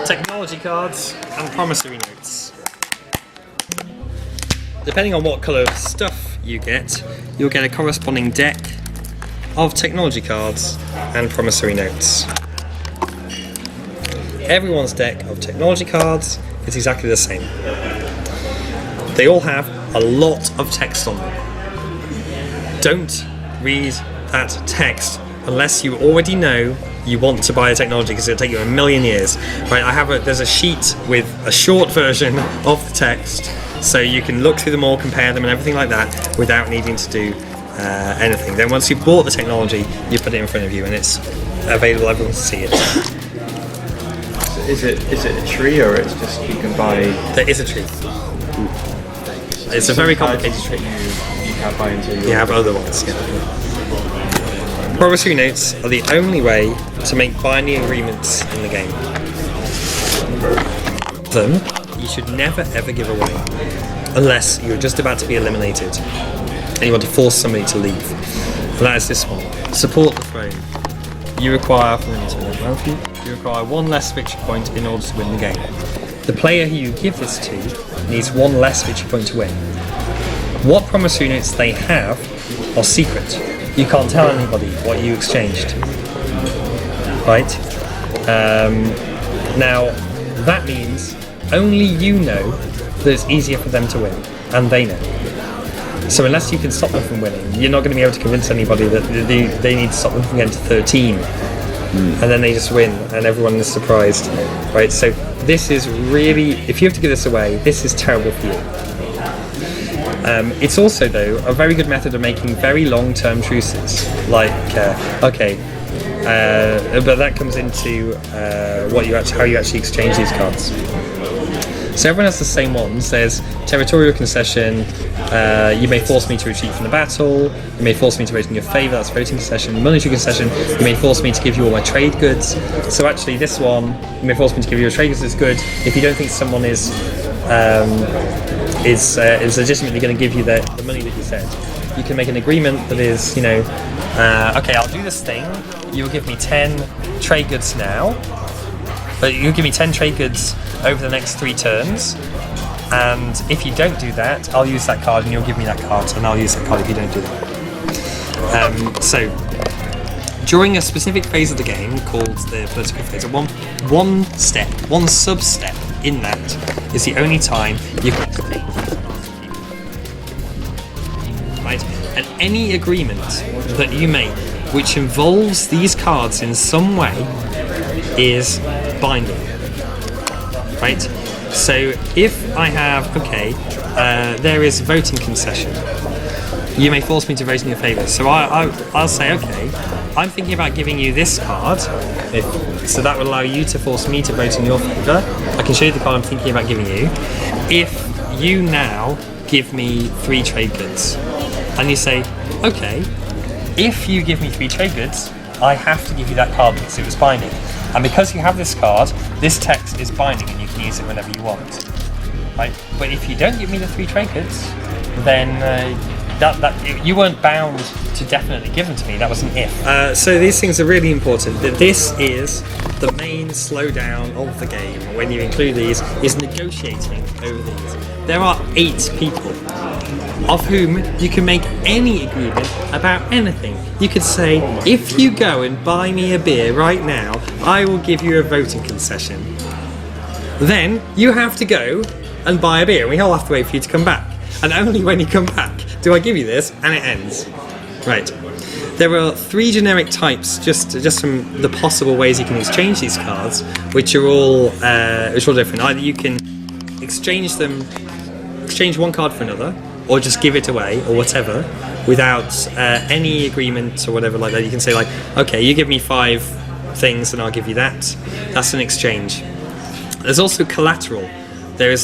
Technology cards and promissory notes. Depending on what colour of stuff you get, you'll get a corresponding deck of technology cards and promissory notes. Everyone's deck of technology cards is exactly the same. They all have a lot of text on them. Don't read that text unless you already know you want to buy a technology, because it'll take you a million years. Right? There's a sheet with a short version of the text, so you can look through them all, compare them, and everything like that without needing to do anything. Then once you've bought the technology, you put it in front of you, and it's available. Everyone can see it. Is it a tree, or it's just you can buy? There is a tree. It's a very complicated tree. You can't buy into. You have other ones. Yeah. Promissory notes are the only way to make binding agreements in the game. Them you should never ever give away unless you're just about to be eliminated and you want to force somebody to leave. And that is this one. Support the throne. You require, you require one less victory point in order to win the game. The player who you give this to needs one less victory point to win. What promissory notes they have are secret. You can't tell anybody what you exchanged. Right? Now, that means only you know that it's easier for them to win, and they know. So unless you can stop them from winning, you're not going to be able to convince anybody that they need to stop them from getting to 13. And then they just win, and everyone is surprised. Right? So this is really, if you have to give this away, this is terrible for you. It's also, though, a very good method of making very long-term truces. Like, but that comes into how you actually exchange these cards. So everyone has the same ones. There's territorial concession. You may force me to retreat from the battle. You may force me to vote in your favour. That's voting concession. Monetary concession. You may force me to give you all my trade goods. So actually, this one, you may force me to give you your trade goods is good if you don't think someone is legitimately going to give you the money that you said. You can make an agreement that is, okay, I'll do this thing. You'll give me 10 trade goods now, but you'll give me 10 trade goods over the next 3 turns. And if you don't do that, I'll use that card, and you'll give me that card, and I'll use that card if you don't do that. So, during a specific phase of the game called the political phase, one sub-step in that is the only time you can exchange these cards with people. Right? And any agreement that you make which involves these cards in some way is binding. Right? So if I have, there is voting concession. You may force me to vote in your favour. So I'll say, okay, I'm thinking about giving you this card, so that will allow you to force me to vote in your favour. I can show you the card I'm thinking about giving you. If you now give me 3 trade goods, and you say, okay, if you give me 3 trade goods, I have to give you that card because it was binding. And because you have this card, this text is binding and you can use it whenever you want. Right? But if you don't give me the 3 trade goods, then you weren't bound to definitely give them to me. That was an if. So these things are really important. This is the main slowdown of the game. When you include these, is negotiating over these. There are 8 people, of whom you can make any agreement about anything. You could say, if you go and buy me a beer right now, I will give you a voting concession. Then you have to go and buy a beer, and we all have to wait for you to come back. And only when you come back do I give you this, and it ends. Right. There are 3 generic types, just from the possible ways you can exchange these cards, which are all different. Either you can exchange one card for another, or just give it away, or whatever, without any agreement or whatever like that. You can say, like, okay, you give me 5 things and I'll give you that. That's an exchange. There's also collateral. There is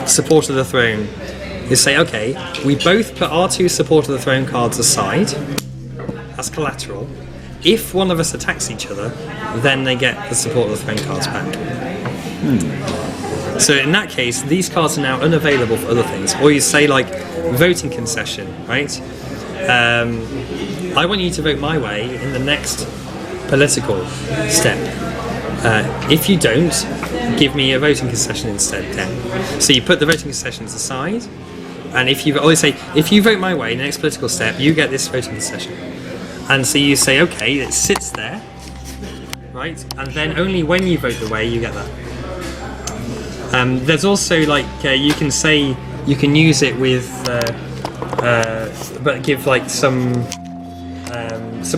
support of the throne. You say, okay, we both put our 2 support of the throne cards aside. That's collateral. If one of us attacks each other, then they get the support of the throne cards back. So in that case, these cards are now unavailable for other things. Or you say, like, voting concession, right? I want you to vote my way in the next political step. If you don't, give me a voting concession instead then. So you put the voting concessions aside, and if you always say, if you vote my way, the next political step, you get this voting concession. And so you say, okay, it sits there, right? And then only when you vote the way, you get that. There's also like, you can say, you can use it with, but give like some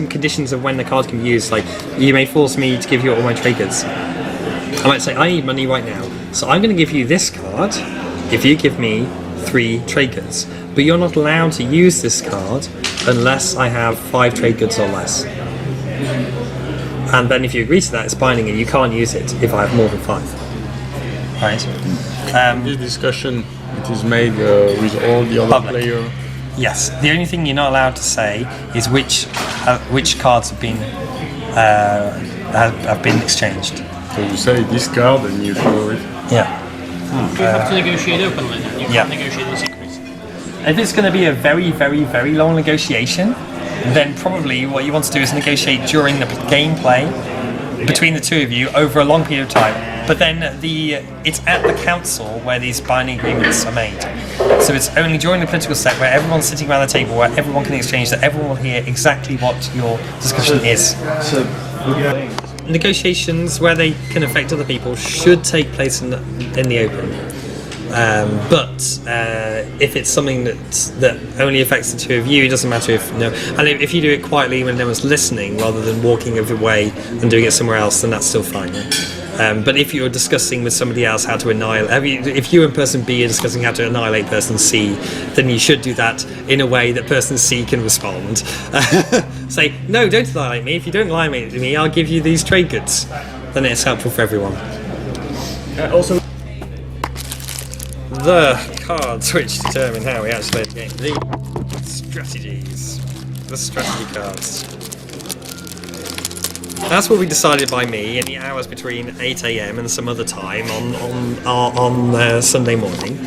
conditions of when the card can be used. Like, you may force me to give you all my trade goods. I might say, I need money right now, so I'm going to give you this card if you give me 3 trade goods. But you're not allowed to use this card unless I have 5 trade goods or less. And then if you agree to that, it's binding, and you can't use it if I have more than 5. Right? This discussion, it is made with all the other players. Yes. The only thing you're not allowed to say is which cards have been exchanged. So you say this card and you show it. Yeah. You have to negotiate openly. You can't negotiate in secret. If it's going to be a very, very, very long negotiation, then probably what you want to do is negotiate during the gameplay between the two of you over a long period of time. But then it's at the council where these binding agreements are made. So it's only during the political step where everyone's sitting around the table, where everyone can exchange, that everyone will hear exactly what your discussion is. So, Negotiations where they can affect other people should take place in the open. But if it's something that only affects the two of you, it doesn't matter and if you do it quietly when no one's listening, rather than walking away and doing it somewhere else, then that's still fine. But if you're discussing with somebody else how to annihilate, if you and person B are discussing how to annihilate person C, then you should do that in a way that person C can respond. Say, no, don't annihilate me. If you don't annihilate me, I'll give you these trade goods. Then it's helpful for everyone. also, The cards which determine how we actually play the game. The strategies. The strategy cards. That's what we decided by me in the hours between 8 AM and some other time on Sunday morning.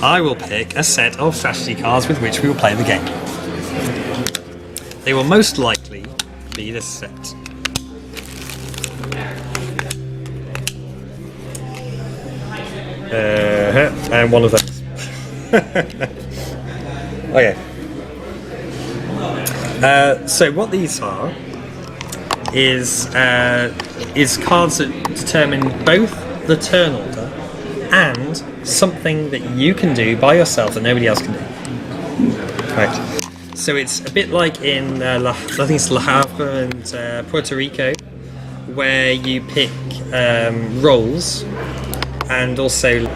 I will pick a set of strategy cards with which we will play the game. They will most likely be this set. And one of those. Okay. So what these are is cards that determine both the turn order and something that you can do by yourself that nobody else can do. Right. So it's a bit like in I think it's La Havre and Puerto Rico, where you pick roles, and also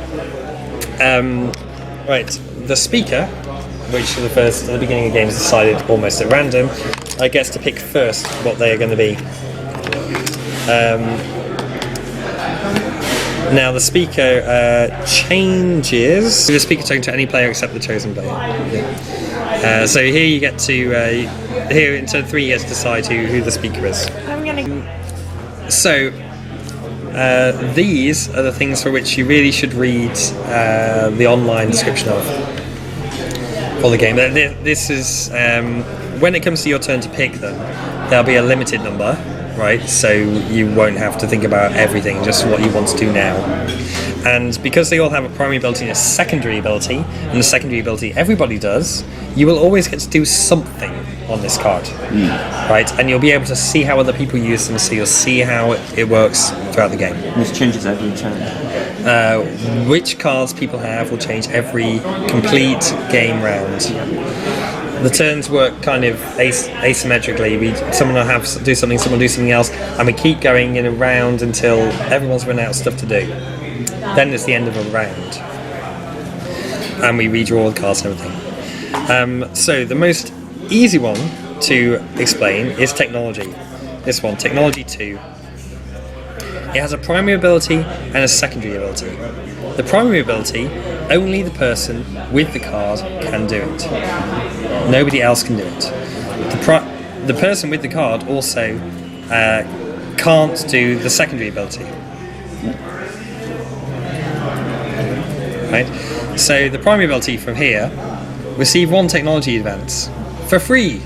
the speaker, which at the beginning of the game is decided almost at random, gets to pick first what they are going to be. Now the speaker changes the speaker tone to any player except the chosen player. Yeah. So here you get to here in turn 3 you get to decide who the speaker is. So these are the things for which you really should read the online description of for the game. This is when it comes to your turn to pick them, there'll be a limited number, right? So you won't have to think about everything, just what you want to do now. And because they all have a primary ability and a secondary ability, and the secondary ability everybody does, you will always get to do something on this card, right? And you'll be able to see how other people use them, so you'll see how it works throughout the game. this changes every turn. Which cards people have will change every complete game round. The turns work kind of asymmetrically. Someone will do something, someone will do something else, and we keep going in a round until everyone's run out of stuff to do. Then it's the end of a round, and we redraw the cards and everything. So the most easy one to explain is technology. This one, technology 2. It has a primary ability and a secondary ability. The primary ability, only the person with the card can do it. Nobody else can do it. The person with the card also can't do the secondary ability. Right? So the primary ability from here, receive 1 technology advance for free.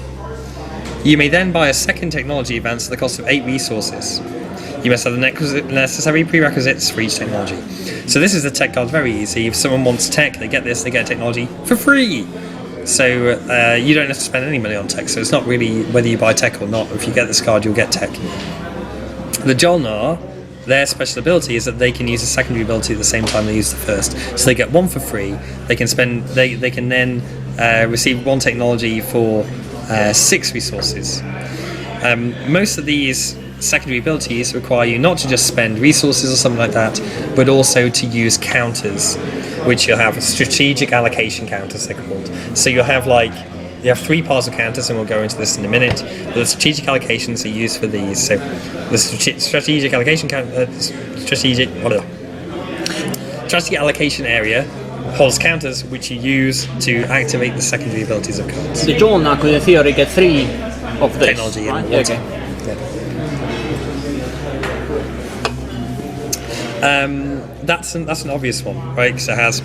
You may then buy a second technology advance at the cost of 8 resources. You must have the necessary prerequisites for each technology. So this is the tech card, very easy. If someone wants tech, they get this, they get technology for free. So you don't have to spend any money on tech, so it's not really whether you buy tech or not. If you get this card, you'll get tech. The Jolnar, their special ability is that they can use a secondary ability at the same time they use the first. So they get one for free. They can spend. They can then receive one technology for 6 resources. Most of these secondary abilities require you not to just spend resources or something like that, but also to use counters, which you'll have strategic allocation counters, they're called. So you'll have you have 3 parts of counters, and we'll go into this in a minute. But the strategic allocations are used for these. So the strategic allocation strategic allocation area holds counters which you use to activate the secondary abilities of cards. The Jolnar could in theory get 3 of this, Technology, right? yeah. Okay. That's an obvious one, right? Because it has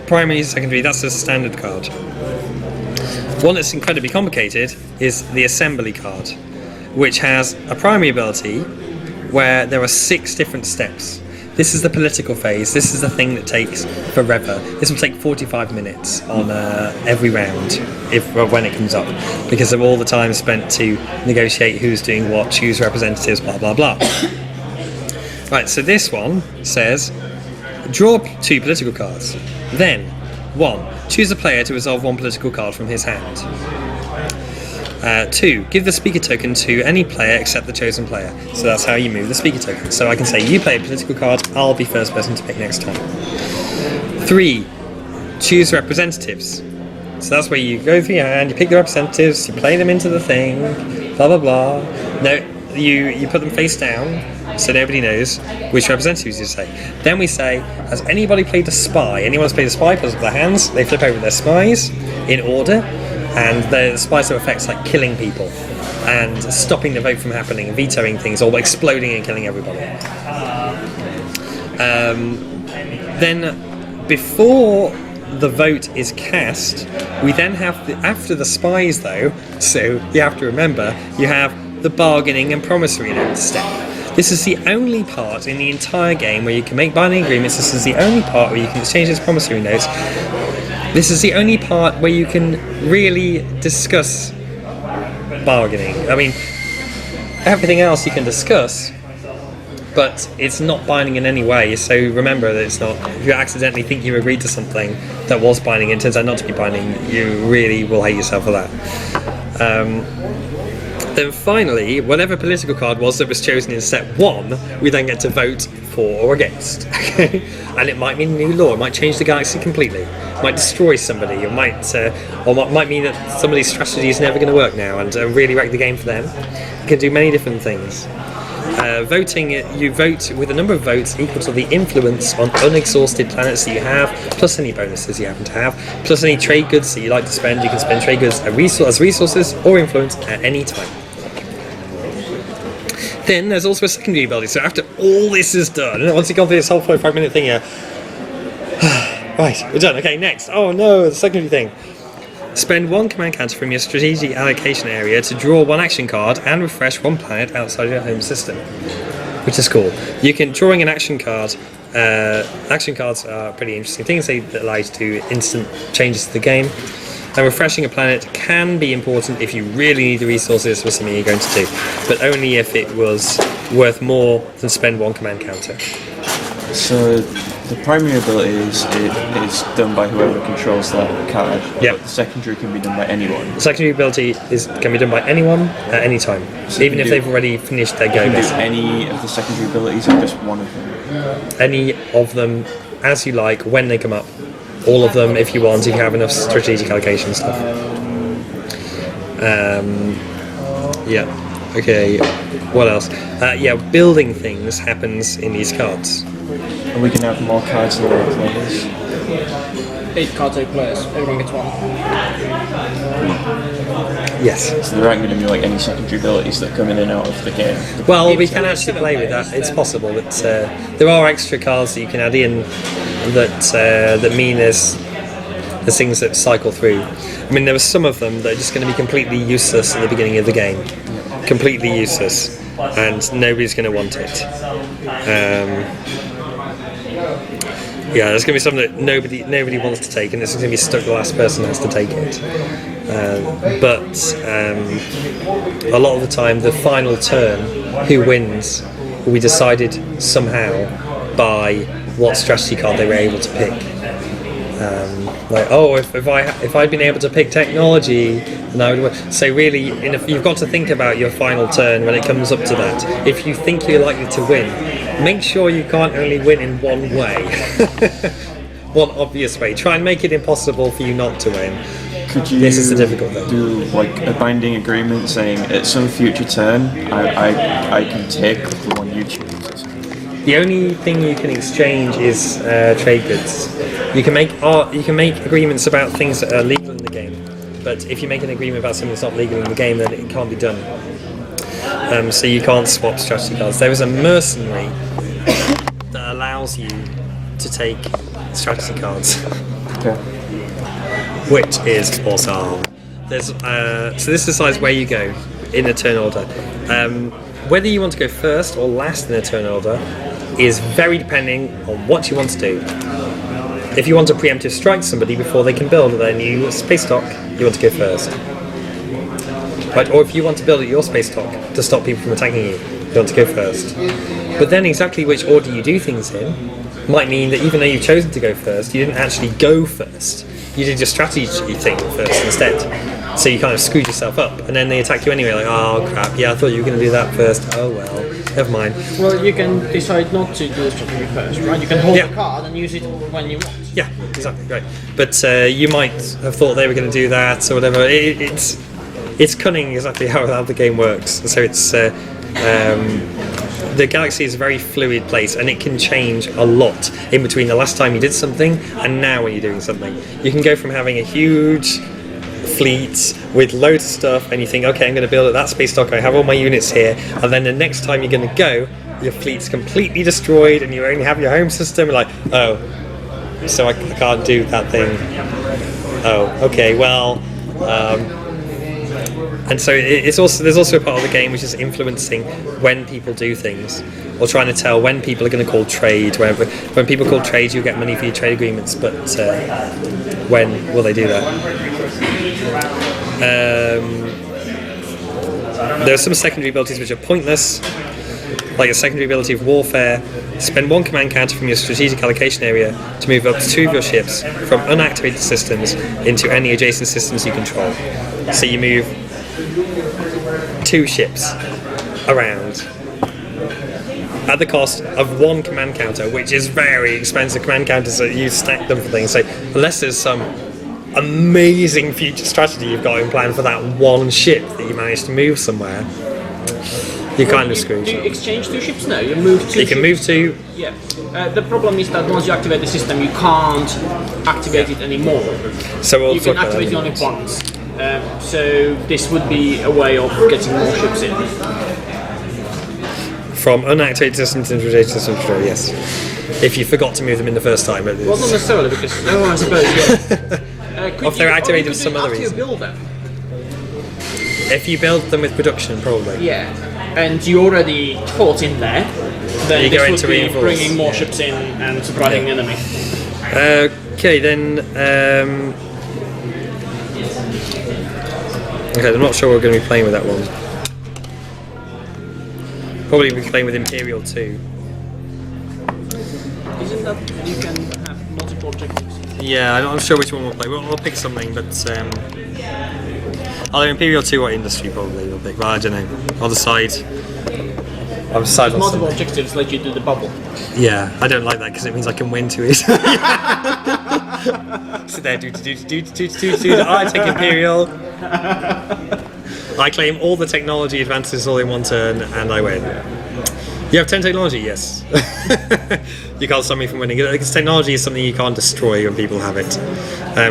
primary, secondary. That's a standard card. One that's incredibly complicated is the assembly card, which has a primary ability where there are 6 different steps. This is the political phase. This is the thing that takes forever. This will take 45 minutes on every round when it comes up, because of all the time spent to negotiate who's doing what, choose representatives, blah blah blah. Right, so this one says, draw 2 political cards. Then, 1. Choose a player to resolve 1 political card from his hand. 2. Give the speaker token to any player except the chosen player. So that's how you move the speaker token. So I can say, you play a political card, I'll be first person to pick next time. 3. Choose representatives. So that's where you go through your hand, you pick the representatives, you play them into the thing, blah blah blah. No, you put them face down, so nobody knows which representatives you say. Then we say, has anybody played a spy? Anyone who's played a spy puts up their hands, they flip over their spies in order, and the spies have effects like killing people and stopping the vote from happening, vetoing things, or exploding and killing everybody. Then before the vote is cast, we then have after the spies though, so you have to remember, you have the bargaining and promissory note step. This is the only part in the entire game where you can make binding agreements. This is the only part where you can exchange those promissory notes. This is the only part where you can really discuss bargaining. I mean, everything else you can discuss, but it's not binding in any way. So remember that it's not. If you accidentally think you agreed to something that was binding and it turns out not to be binding, you really will hate yourself for that. Then finally, whatever political card was that was chosen in step 1, we then get to vote for or against. Okay? And it might mean a new law, it might change the galaxy completely, it might destroy somebody, it might mean that somebody's strategy is never going to work now and really wreck the game for them. It can do many different things. Voting, you vote with a number of votes equal to the influence on unexhausted planets that you have, plus any bonuses you happen to have, plus any trade goods that you like to spend. You can spend trade goods as resources or influence at any time. Then there's also a secondary ability. So after all this is done, and once you've gone through this whole 45-minute thing here, right, we're done. Okay, next. Oh no, the secondary thing. Spend 1 command counter from your strategic allocation area to draw 1 action card and refresh 1 planet outside your home system, which is cool. You can drawing an action card. Action cards are pretty interesting things. They allow you to do instant changes to the game. And refreshing a planet can be important if you really need the resources for something you're going to do, but only if it was worth more than spend 1 command counter. So the primary ability is done by whoever controls that card. Yeah. But the secondary can be done by anyone. The secondary ability can be done by anyone at any time, so even if they've already finished their go. You can do any of the secondary abilities or just one of them? Any of them as you like, when they come up. All of them if you want, if you have enough strategic allocation stuff. Yeah. Okay. What else? Building things happens in these cards. And we can have more cards than 8 players. 8 cards, 8 players. Everyone gets 1. Yes. So there aren't going to be like any secondary abilities that come in and out of the game. Well, we can actually play with that. It's possible, but there are extra cards that you can add in that mean there's There's things that cycle through. I mean, there were some of them that are just going to be completely useless at the beginning of the game. Completely useless. And nobody's going to want it. Yeah, there's going to be something that nobody wants to take, and it's going to be stuck. The last person has to take it. But a lot of the time, the final turn, who wins, will be decided somehow by what strategy card they were able to pick. Like, oh, if I'd been able to pick technology, then I would win. So really, you've got to think about your final turn when it comes up to that. If you think you're likely to win, make sure you can't only win in one way. One obvious way. Try and make it impossible for you not to win. Could you this is the difficult thing. Do like a binding agreement saying at some future turn I can take the one you choose? The only thing you can exchange is trade goods. You can make agreements about things that are legal in the game, but if you make an agreement about something that's not legal in the game, then it can't be done. So you can't swap strategy cards. There is a mercenary that allows you to take strategy cards, Okay. which is awesome. There's so this decides where you go in a turn order. Whether you want to go first or last in a turn order is very depending on what you want to do. If you want to preemptive strike somebody before they can build their new space dock, you want to go first. Right? Or if you want to build your space dock to stop people from attacking you, you want to go first. But then exactly which order you do things in might mean that even though you've chosen to go first, you didn't actually go first. You did your strategy thing first instead. So you kind of screwed yourself up, and then they attack you anyway, like, oh crap, yeah, I thought you were going to do that first. Oh well, never mind. Well, you can decide not to do strategy first, right? You can hold the card and use it when you want. Yeah, exactly, right. But you might have thought they were going to do that or whatever. It's cunning exactly how the game works. So it's the galaxy is a very fluid place, and it can change a lot in between the last time you did something and now when you're doing something. You can go from having a huge fleet with loads of stuff, and you think, okay, I'm going to build at that space dock, I have all my units here, and then the next time you're going to go, your fleet's completely destroyed and you only have your home system, like, oh, so I can't do that thing. Oh, okay, well, and so there's also a part of the game which is influencing when people do things, or trying to tell when people are going to call trade. When people call trade, you get money for your trade agreements, but when will they do that? There are some secondary abilities which are pointless, like a secondary ability of warfare. Spend one command counter from your strategic allocation area to move up to 2 of your ships from unactivated systems into any adjacent systems you control. So you move 2 ships around at the cost of 1 command counter, which is very expensive. Command counters, you stack them for things. So unless there's some amazing future strategy you've got in plan for that one ship that you managed to move somewhere, you're kind of screwed. Do you exchange 2 ships? No, you move 2 You can move 2. Yeah. The problem is that once you activate the system, you can't activate it anymore. So we'll You can talk about activate it that only once. So this would be a way of getting more ships in. from unactivated systems into adjacent systems, yes. If you forgot to move them in the first time. Well, not necessarily, because I suppose. Yeah. If they're activated for some other reason. After you build them. If you build them with production, probably. Yeah, and you already fought in there, then you this go would into be reinforce. bringing more ships in and surprising the enemy. Okay, then. Okay, I'm not sure we're going to be playing with that one. Probably be playing with Imperial 2. Isn't that you can have multiple objectives? Yeah, I'm not sure which one we'll play. We'll pick something, but either Imperial 2 or Industry probably we'll pick. Well, I don't know. I'll decide. I'll decide on Multiple something. objectives let you do the bubble. Yeah, I don't like that because it means I can win too easily. Sit there, do. I take Imperial. I claim all the technology advances all in one turn, and I win. You have 10 technology, yes. You can't stop me from winning. Because technology is something you can't destroy when people have it.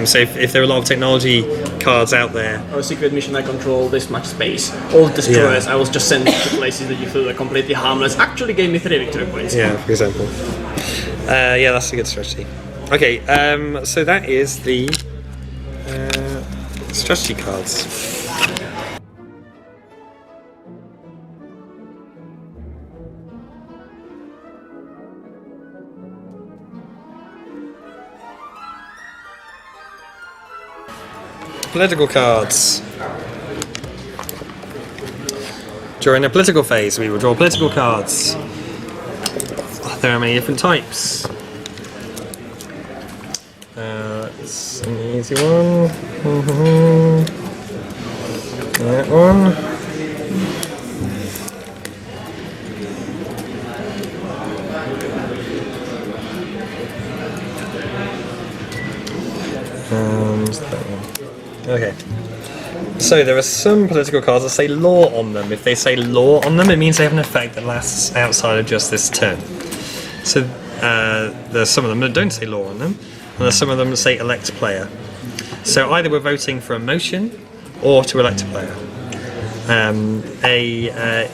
So if there are a lot of technology cards out there... Or a secret mission, I control this much space. All the destroyers, I was just sent to places that you feel are completely harmless. Actually gave me 3 victory points. Yeah, for example. Yeah, that's a good strategy. Okay, so that is the Strategy cards. Political cards. During a political phase, we will draw political cards. There are many different types. It's an easy one. That one. And that one. Okay. So there are some political cards that say law on them. If they say law on them, it means they have an effect that lasts outside of just this turn. So there's some of them that don't say law on them, and there's some of them that say elect player. So either we're voting for a motion or to elect a player.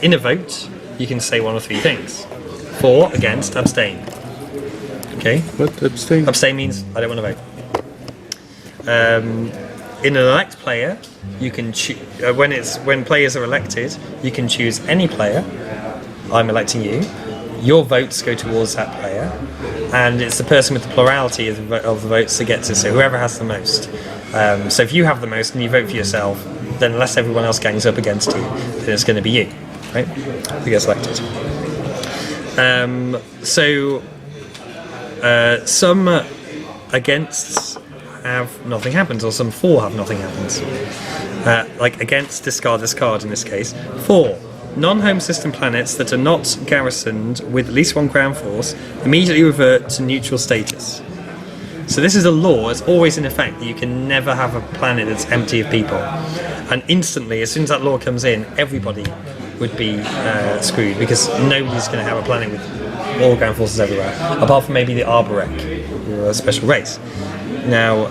In a vote, you can say one of three things: for, against, abstain. Okay. What abstain? Abstain means I don't want to vote. In an elect player, you can when players are elected, you can choose any player. I'm electing you. Your votes go towards that player, and it's the person with the plurality of the votes that gets it. So whoever has the most. So if you have the most and you vote for yourself, then unless everyone else gangs up against you, then it's going to be you, right? Who gets elected. Some against have nothing happens, or some for have nothing happens. Like against, discard this card in this case. For non-home system planets that are not garrisoned with at least one ground force immediately revert to neutral status. So this is a law, it's always in effect that you can never have a planet that's empty of people. And instantly, as soon as that law comes in, everybody would be screwed, because nobody's going to have a planet with all ground forces everywhere, apart from maybe the Arborec, who are a special race. Now,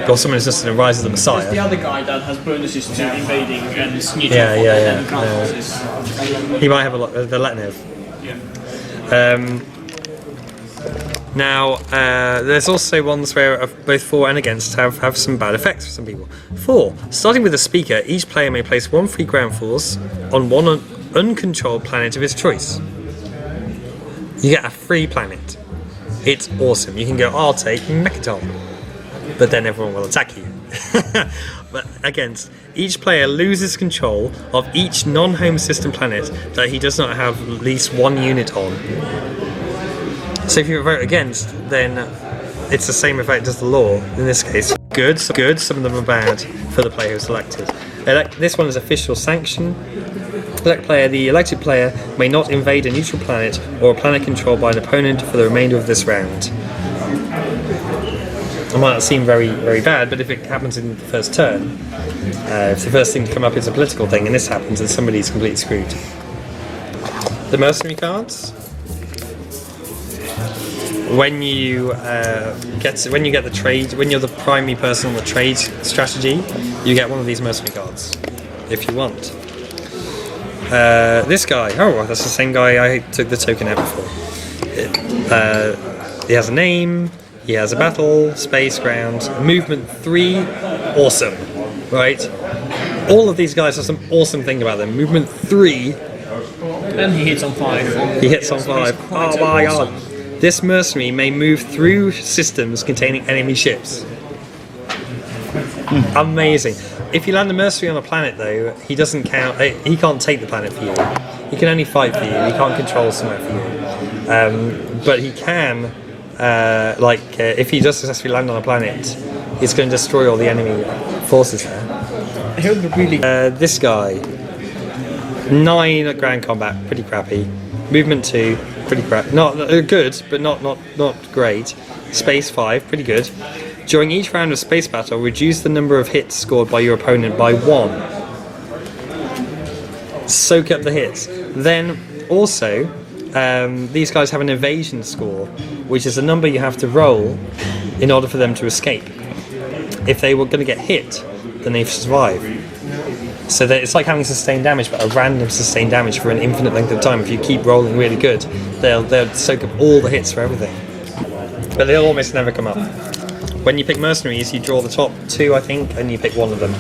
or someone who's just in a Rise of the Messiah. The other guy that has bonuses to invading and neutral yeah. ground forces. He might have a lot. The Letnev. Yeah. Now, there's also ones where both for and against have some bad effects for some people. For, starting with a speaker, each player may place one free ground force on one uncontrolled planet of his choice. You get a free planet. It's awesome. You can go, I'll take Mechatol, but then everyone will attack you. But against, each player loses control of each non-home system planet that he does not have at least one unit on. So if you vote against, then it's the same effect as the law in this case. Good, some of them are bad for the player who's elected. This one is official sanction. Elect player, the elected player may not invade a neutral planet or a planet controlled by an opponent for the remainder of this round. It might not seem very, very bad, but if it happens in the first turn, if the first thing to come up is a political thing and this happens, then somebody's completely screwed. The mercenary cards. When you get the trade, when you're the primary person on the trade strategy, you get one of these mercenary cards if you want. This guy, that's the same guy I took the token out before. He has a name, he has a battle, space, ground, movement 3, awesome, right? All of these guys have some awesome thing about them. Movement 3. And he hits on 5. He hits on 5. Oh my god. This mercenary may move through systems containing enemy ships. Amazing. If you land a mercenary on a planet, though, he doesn't count. He can't take the planet for you. He can only fight for you. He can't control somewhere for you. But he can, if he does successfully land on a planet, he's going to destroy all the enemy forces there. I heard really. This guy, 9 at ground combat, pretty crappy. Movement 2, pretty crap. Not good, but not great. Space 5, pretty good. During each round of space battle, reduce the number of hits scored by your opponent by 1. Soak up the hits. Then also, these guys have an evasion score, which is a number you have to roll in order for them to escape. If they were going to get hit, then they survive. So that it's like having sustained damage, but a random sustained damage for an infinite length of time. If you keep rolling really good, they'll soak up all the hits for everything. But they'll almost never come up. when you pick Mercenaries, you draw the top 2, I think, and you pick one of them.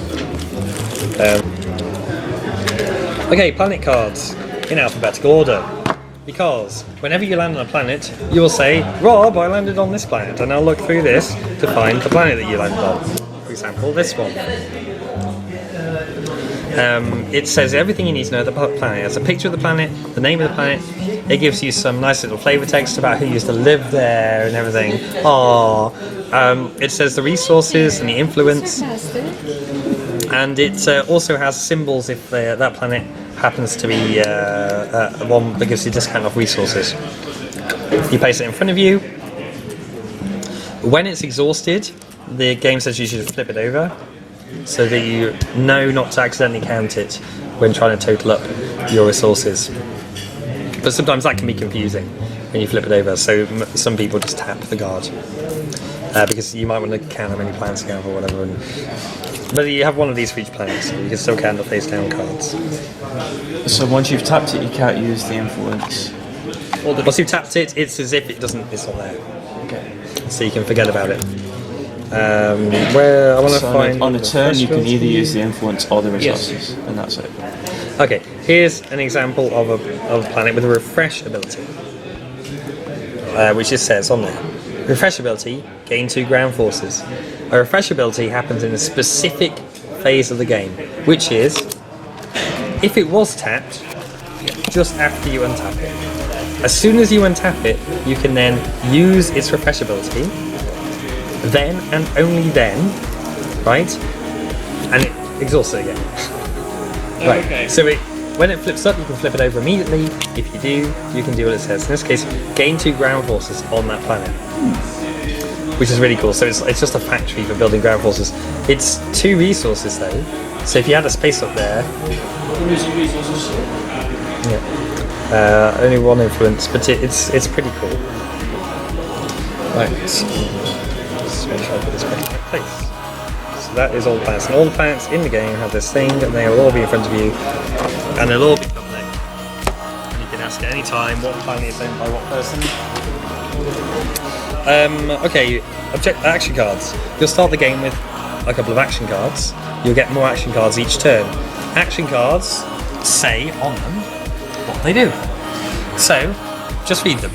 Okay, planet cards in alphabetical order. Because whenever you land on a planet, you will say, Rob, I landed on this planet, and I'll look through this to find the planet that you landed on. For example, this one. It says everything you need to know about the planet. It has a picture of the planet, the name of the planet. It gives you some nice little flavour text about who used to live there and everything. It says the resources and the influence. And it also has symbols if that planet happens to be one that gives you a discount off resources. You place it in front of you. When it's exhausted, the game says you should flip it over so that you know not to accidentally count it when trying to total up your resources. But sometimes that can be confusing when you flip it over, so some people just tap the guard because you might want to count how many planets you have or whatever. But you have one of these for each planet, so you can still count the face down cards. So once you've tapped it, you can't use the influence. Once you've tapped it, it's as if it's not there. Okay. So you can forget about it. Where I want to find on a turn, you can either use the influence or the resources, and that's it. Okay, here's an example of a planet with a refresh ability, which it says on there. Refresh ability, gain 2 ground forces. A refresh ability happens in a specific phase of the game, which is if it was tapped just after you untap it. As soon as you untap it, you can then use its refresh ability, then and only then, right? And it exhausts it again. Right. Okay. So when it flips up, you can flip it over immediately. If you do, you can do what it says. In this case, gain 2 ground forces on that planet, which is really cool. So it's just a factory for building ground forces. It's 2 resources though. So if you had a space up there, yeah, only 1 influence, but it's pretty cool. Right. So make sure I put this back in place. So that is all the planets, and all the planets in the game have this thing, and they will all be in front of you, and they'll all be public. And you can ask at any time what planet is owned by what person. Okay, action cards. You'll start the game with a couple of action cards. You'll get more action cards each turn. Action cards say on them what they do. So, just read them.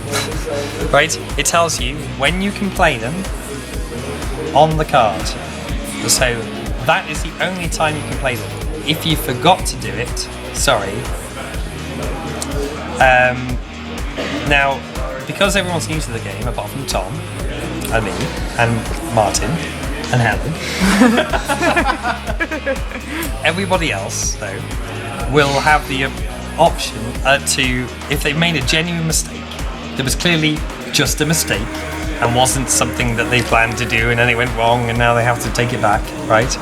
Right? It tells you when you can play them on the card. So that is the only time you can play them. If you forgot to do it, sorry. Now, because everyone's new to the game, apart from Tom, and me, and Martin, and Helen, everybody else, though, will have the option to, if they've made a genuine mistake, that was clearly just a mistake, and wasn't something that they planned to do and then it went wrong and now they have to take it back, right?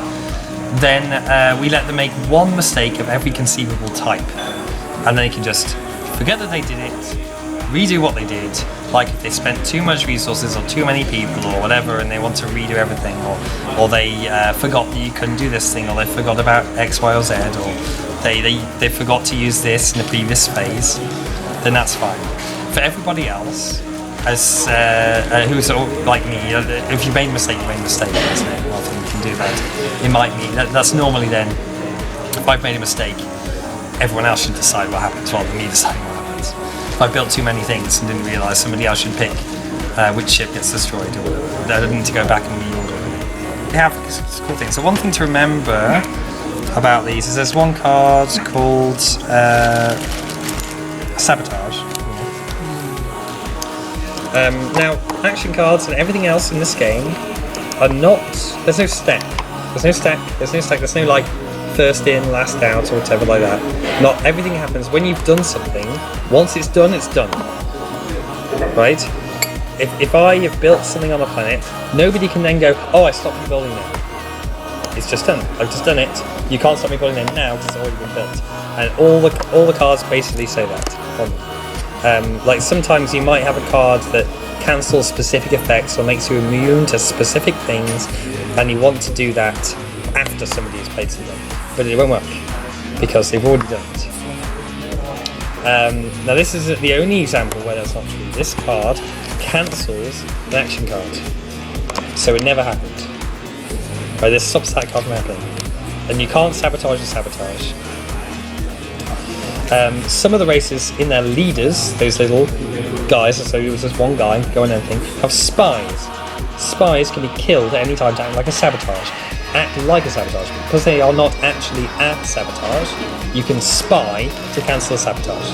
Then we let them make 1 mistake of every conceivable type, and they can just forget that they did it, redo what they did, like if they spent too much resources or too many people or whatever and they want to redo everything, or they forgot that you couldn't do this thing, or they forgot about X, Y or Z, or they forgot to use this in the previous phase, then that's fine. For everybody else, as who's like me, if you made a mistake, you made a mistake. There's nothing you can do about it. It might be that's normally then. If I've made a mistake, everyone else should decide what happens rather than me deciding what happens. If I built too many things and didn't realise, somebody else should pick which ship gets destroyed or whatever. I didn't need to go back and reorder it. They have cool things. So one thing to remember about these is there's one card called Sabotage. Now, action cards and everything else in this game are not. There's no stack. There's no like first in, last out, or whatever like that. Not everything happens when you've done something. Once it's done, it's done. Right? If I have built something on a planet, nobody can then go, oh, I stopped you building it. It's just done. I've just done it. You can't stop me building it now because it's already been built. And all the cards basically say that on them. Like sometimes you might have a card that cancels specific effects or makes you immune to specific things, and you want to do that after somebody has played something, but it won't work because they've already done it. Now this is the only example where that's not true. This card cancels an action card. so it never happened. Right, this stops that card from happening. And you can't sabotage the sabotage. Some of the races in their leaders, those little guys, so it was just one guy going anything, have spies. Spies can be killed at any time to act like a sabotage. Act like a sabotage. Because they are not actually at sabotage, you can spy to cancel a sabotage.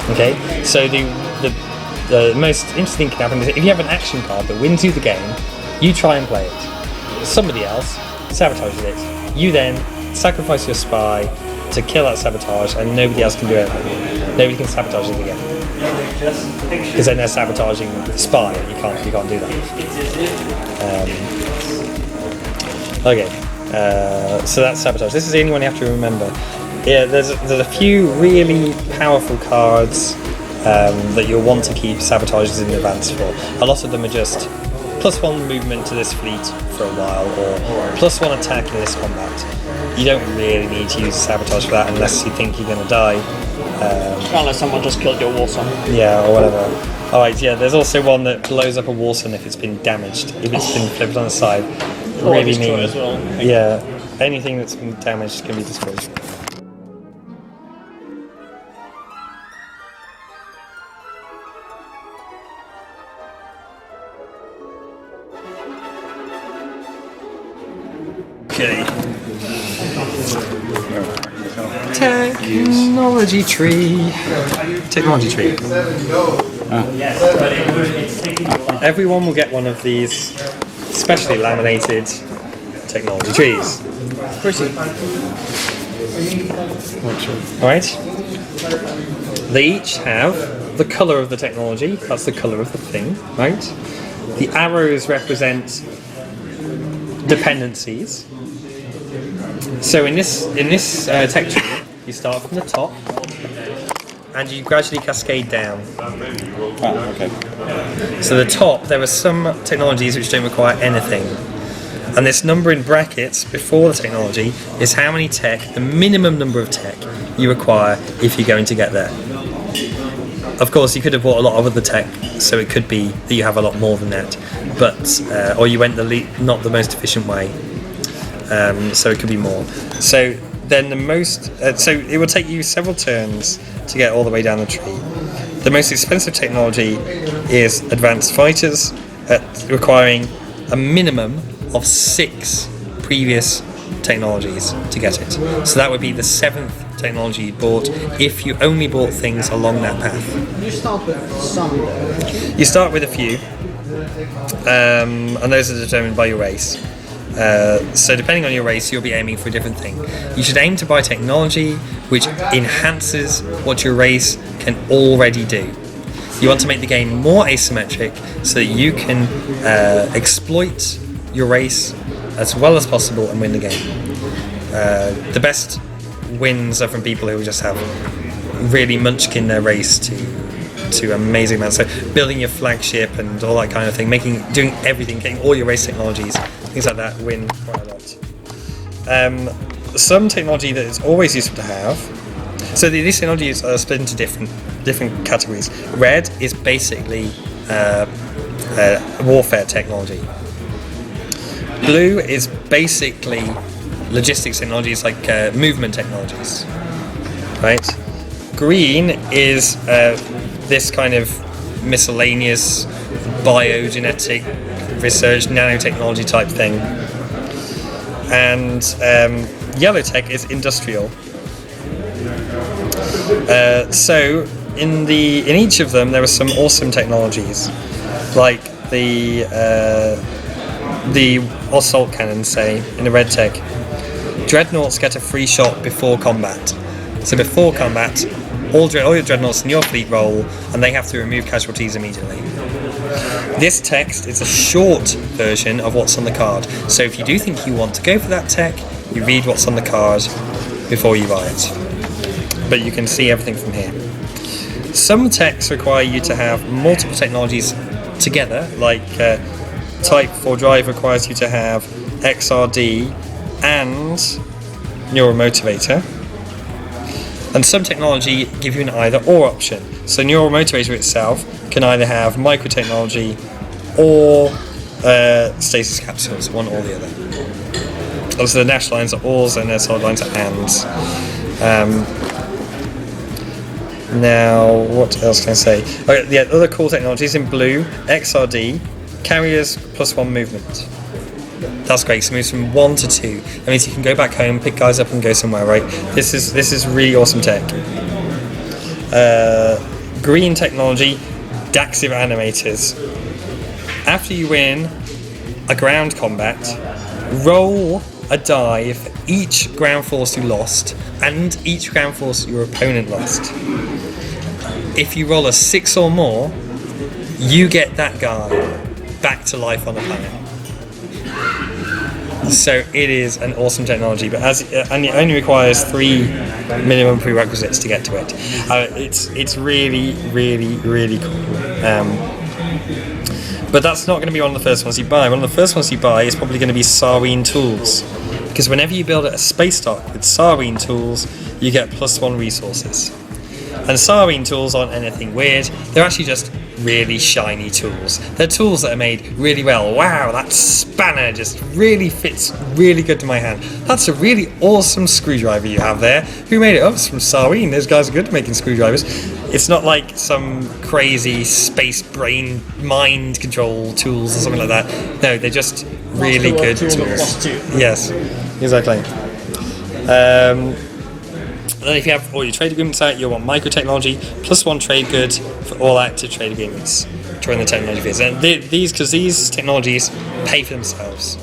Okay? So the most interesting thing can happen is if you have an action card that wins you the game, you try and play it. Somebody else sabotages it. You then sacrifice your spy to kill that sabotage, and nobody else can do anything. Nobody can sabotage it again. Because then they're sabotaging the spy. You can't do that. Okay, so that's sabotage. This is the only one you have to remember. Yeah, there's a few really powerful cards that you'll want to keep sabotages in advance for. A lot of them are just +1 movement to this fleet for a while, or +1 attack in this combat. You don't really need to use sabotage for that unless you think you're going to die. Unless someone just killed your Warsaw. Yeah, or whatever. Alright, yeah, there's also one that blows up a Warsaw if it's been damaged, if it's been flipped on the side. Really mean. As well. Yeah, anything that's been damaged can be destroyed. Okay. Technology tree. Technology tree. Everyone will get one of these specially laminated technology trees. Alright? They each have the colour of the technology, that's the colour of the thing, right? The arrows represent dependencies. So in this tech tree, you start from the top and you gradually cascade down. Okay. So the top, there are some technologies which don't require anything. And this number in brackets before the technology is how many tech, the minimum number of tech you require if you're going to get there. Of course, you could have bought a lot of other tech, so it could be that you have a lot more than that. But, or you went not the most efficient way. So it could be more. So then so it will take you several turns to get all the way down the tree. The most expensive technology is advanced fighters, requiring a minimum of 6 previous technologies to get it. So that would be the 7th technology you bought if you only bought things along that path. You start with some. You start with a few, and those are determined by your race. So depending on your race, you'll be aiming for a different thing. You should aim to buy technology which enhances what your race can already do. You want to make the game more asymmetric so that you can exploit your race as well as possible and win the game. The best wins are from people who just have really munchkin their race to amazing amounts. So building your flagship and all that kind of thing, doing everything, getting all your race technologies, things like that win quite a lot. Some technology that is always useful to have. So these technologies are split into different categories. Red is basically warfare technology. Blue is basically logistics technologies like movement technologies, right? Green is this kind of miscellaneous biogenetic research, nanotechnology type thing. And yellow tech is industrial. So in each of them there are some awesome technologies, like the assault cannon, say, in the red tech. Dreadnoughts get a free shot before combat. So before combat, all your dreadnoughts in your fleet roll, and they have to remove casualties immediately. This text is a short version of what's on the card. So if you do think you want to go for that tech, you read what's on the card before you buy it. But you can see everything from here. Some techs require you to have multiple technologies together, like Type 4 drive requires you to have XRD and neuromotivator. And some technology give you an either or option. So neuromotivator itself can either have microtechnology or stasis capsules, one or the other. Also, the dash lines are alls and their solid lines are ands. Now, what else can I say? Okay, yeah, other cool technologies in blue, XRD, carriers +1 movement. That's great, so it moves from 1 to 2. That means you can go back home, pick guys up and go somewhere, right? This is really awesome tech. Green technology, Daxiv animators. After you win a ground combat, roll a die for each ground force you lost and each ground force your opponent lost. If you roll a 6 or more, you get that guy back to life on the planet. So it is an awesome technology, but and it only requires 3 minimum prerequisites to get to it. It's really, really, really cool. But that's not going to be one of the first ones you buy. One of the first ones you buy is probably going to be CERN tools, because whenever you build a space dock with CERN tools, you get +1 resources. And CERN tools aren't anything weird. They're actually just really shiny tools. They're tools that are made really well. Wow, that spanner just really fits really good to my hand. That's a really awesome screwdriver you have there. Who made it? Oh, it's from CERN. Those guys are good at making screwdrivers. It's not like some crazy space brain mind control tools or something like that. No, they're just really good tools. Yes, exactly. Then if you have all your trade agreements out, you'll want microtechnology, +1 trade good for all active trade agreements during the technology phase. And because these technologies pay for themselves.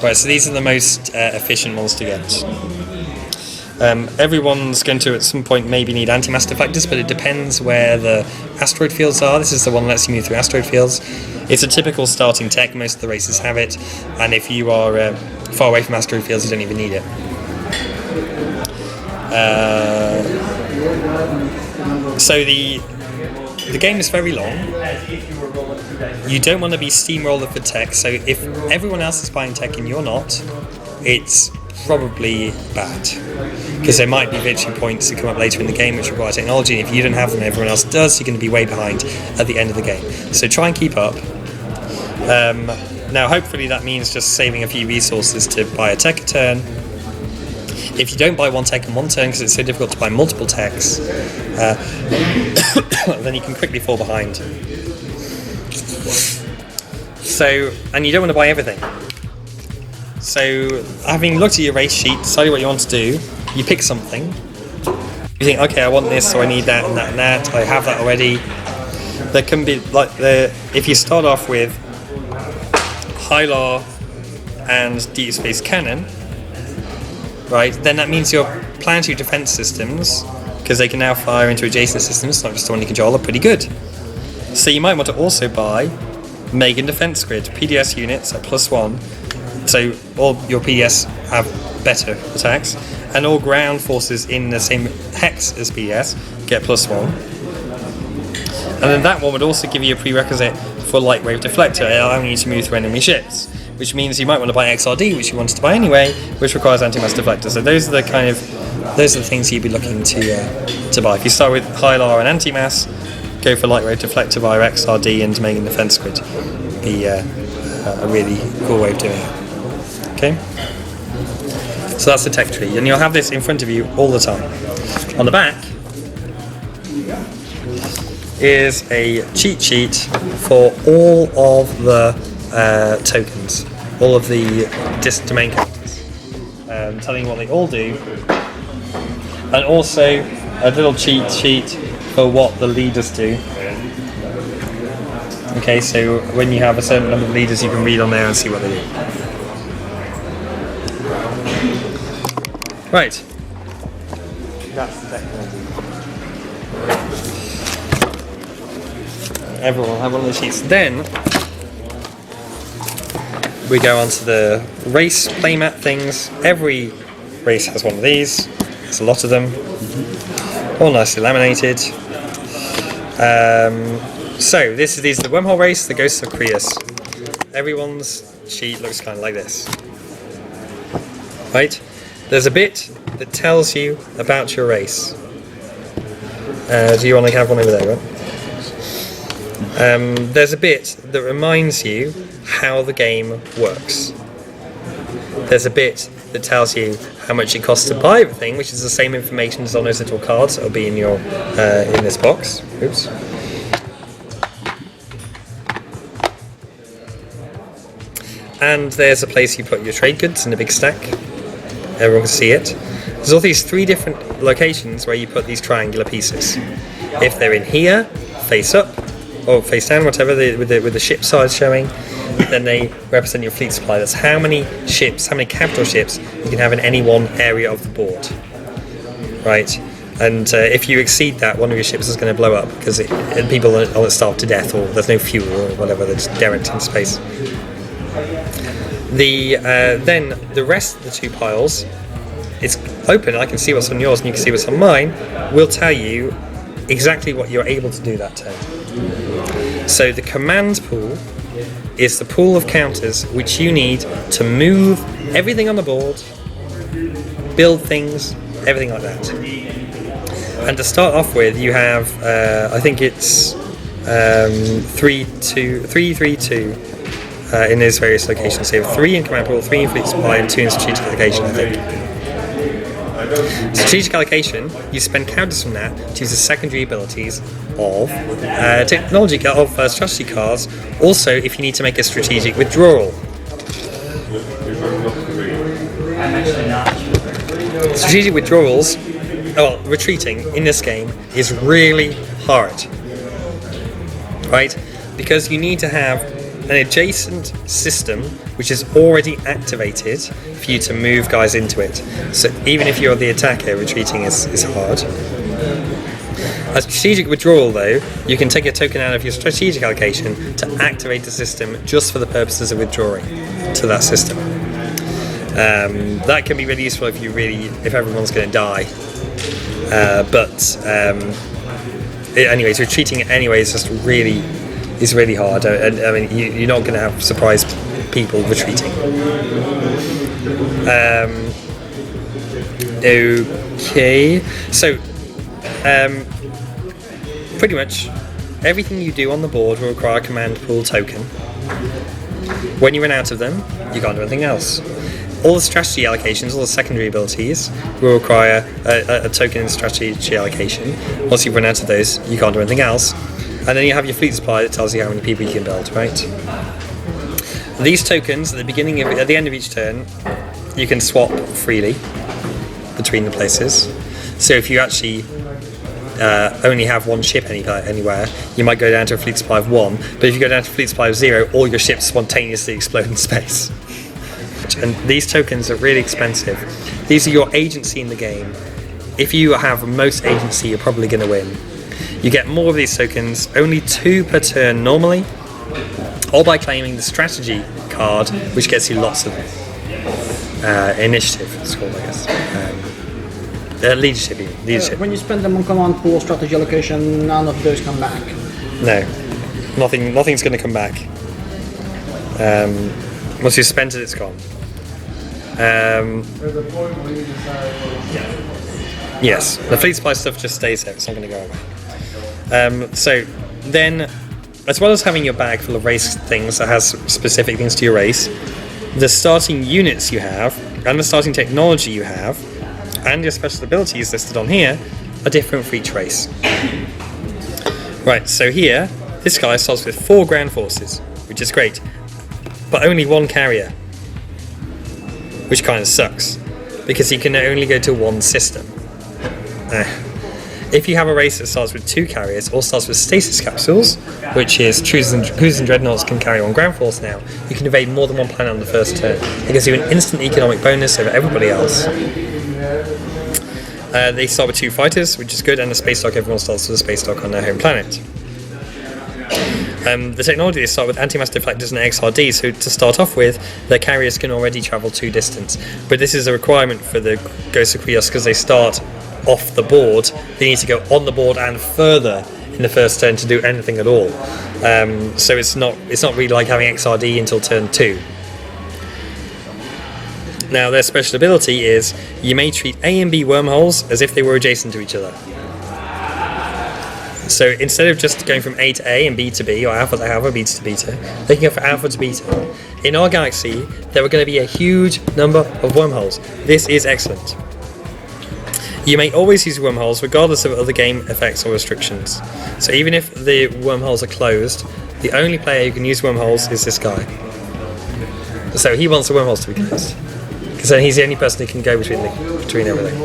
Right, so these are the most efficient ones to get. Everyone's going to at some point maybe need anti-mass deflectors, but it depends where the asteroid fields are. This is the one that lets you move through asteroid fields. It's a typical starting tech, most of the races have it, and if you are far away from asteroid fields, you don't even need it. So the game is very long. You don't want to be steamroller for tech, so if everyone else is buying tech and you're not, it's probably bad, because there might be victory points that come up later in the game which require technology, and if you don't have them and everyone else does, you're going to be way behind at the end of the game. So try and keep up. Now hopefully that means just saving a few resources to buy a tech a turn. If you don't buy one tech in one turn because it's so difficult to buy multiple techs, then you can quickly fall behind. So, and you don't want to buy everything. So, having looked at your race sheet, decided what you want to do, you pick something. You think, okay, I want this, so I need that and that and that. I have that already. There can be if you start off with Hylar and Deep Space Cannon, right, then that means your planetary defense systems, because they can now fire into adjacent systems, not just the one you control, are pretty good. So you might want to also buy Megan Defense Grid, PDS units at +1, so all your PDS have better attacks, and all ground forces in the same hex as PDS get +1. And then that one would also give you a prerequisite for light wave deflector, allowing you to move through enemy ships, which means you might want to buy XRD, which you wanted to buy anyway, which requires anti-mass deflector. So those are the things you'd be looking to buy. If you start with Hylar and anti-mass, go for lightweight deflector via XRD and Megan Defense Grid. Be a really cool way of doing it. Okay. So that's the tech tree, and you'll have this in front of you all the time. On the back is a cheat sheet for all of the tokens, all of the domain characters, telling you what they all do, and also a little cheat sheet for what the leaders do. Okay, so when you have a certain number of leaders, you can read on there and see what they do. Right. That's the technology. Everyone will have one of the sheets. Then we go on to the race playmat things. Every race has one of these. There's a lot of them, all nicely laminated. So these are the wormhole race, the Ghosts of Creus. Everyone's sheet looks kind of like this. Right? There's a bit that tells you about your race. Do you want to have one over there, right? there's a bit that reminds you how the game works. There's a bit that tells you how much it costs to buy everything, which is the same information as on those little cards that will be in your in this box. Oops. And there's a place you put your trade goods in a big stack. Everyone can see it. There's all these 3 different locations where you put these triangular pieces. If they're in here, face up, or face down, whatever, with the ship size showing, then they represent your fleet supply. That's how many ships, how many capital ships you can have in any one area of the board. Right? And if you exceed that, one of your ships is going to blow up because people are starved to death, or there's no fuel, or whatever, they're just derelict in space. Then the rest of the 2 piles, it's open, I can see what's on yours and you can see what's on mine, will tell you exactly what you're able to do that turn. So the command pool is the pool of counters which you need to move everything on the board, build things, everything like that. And to start off with, you have, I think it's 3, 3, 2 in those various locations. So you have 3 in command pool, 3 in fleet supply, and 2 in strategic allocation, I think. Strategic allocation, you spend counters from that to use the secondary abilities of strategy cards. Also, if you need to make a strategic withdrawal. Strategic withdrawals, retreating in this game is really hard, right? Because you need to have an adjacent system which is already activated for you to move guys into it. So even if you're the attacker, retreating is hard. A strategic withdrawal, though, you can take a token out of your strategic allocation to activate the system just for the purposes of withdrawing to that system. That can be really useful if everyone's going to die. Anyways, retreating anyway is just really hard. I mean, you're not going to have surprise people retreating. Okay, so pretty much everything you do on the board will require a command pool token. When you run out of them, you can't do anything else. All the strategy allocations, all the secondary abilities, will require a token in strategy allocation. Once you've run out of those, you can't do anything else. And then you have your fleet supply that tells you how many people you can build, right? These tokens, at the end of each turn, you can swap freely between the places. So if you actually only have 1 ship anywhere, you might go down to a fleet supply of 1. But if you go down to a fleet supply of 0, all your ships spontaneously explode in space. And these tokens are really expensive. These are your agency in the game. If you have most agency, you're probably going to win. You get more of these tokens, only 2 per turn normally, or by claiming the strategy card, which gets you lots of initiative, it's called, I guess. Leadership. When you spend them on command pool strategy allocation, none of those come back. No, nothing's going to come back. Once you've spent it, it's gone. Yes, the fleet supply stuff just stays there, it's not going to go away. So then, as well as having your bag full of race things that has specific things to your race, the starting units you have, and the starting technology you have, and your special abilities listed on here are different for each race. Right, so here, this guy starts with 4 ground forces, which is great, but only 1 carrier, which kind of sucks, because he can only go to 1 system. If you have a race that starts with 2 carriers, or starts with stasis capsules, which is cruisers and dreadnoughts can carry 1 ground force now, you can invade more than 1 planet on the first turn. It gives you an instant economic bonus over everybody else. They start with 2 fighters, which is good, and a space dock. Everyone starts with a space dock on their home planet. The technology, they start with anti-mass deflectors and XRD, so to start off with, their carriers can already travel 2 distance. But this is a requirement for the Ghosts of Krios, because they start off the board, they need to go on the board and further in the first turn to do anything at all. So it's not really like having XRD until turn 2. Now their special ability is you may treat A and B wormholes as if they were adjacent to each other. So instead of just going from A to A and B to B, or alpha to alpha, beta to beta, they can go from alpha to beta. In our galaxy, there are going to be a huge number of wormholes. This is excellent. You may always use wormholes regardless of other game effects or restrictions. So even if the wormholes are closed, the only player who can use wormholes is this guy. So he wants the wormholes to be closed, because then he's the only person who can go between everything.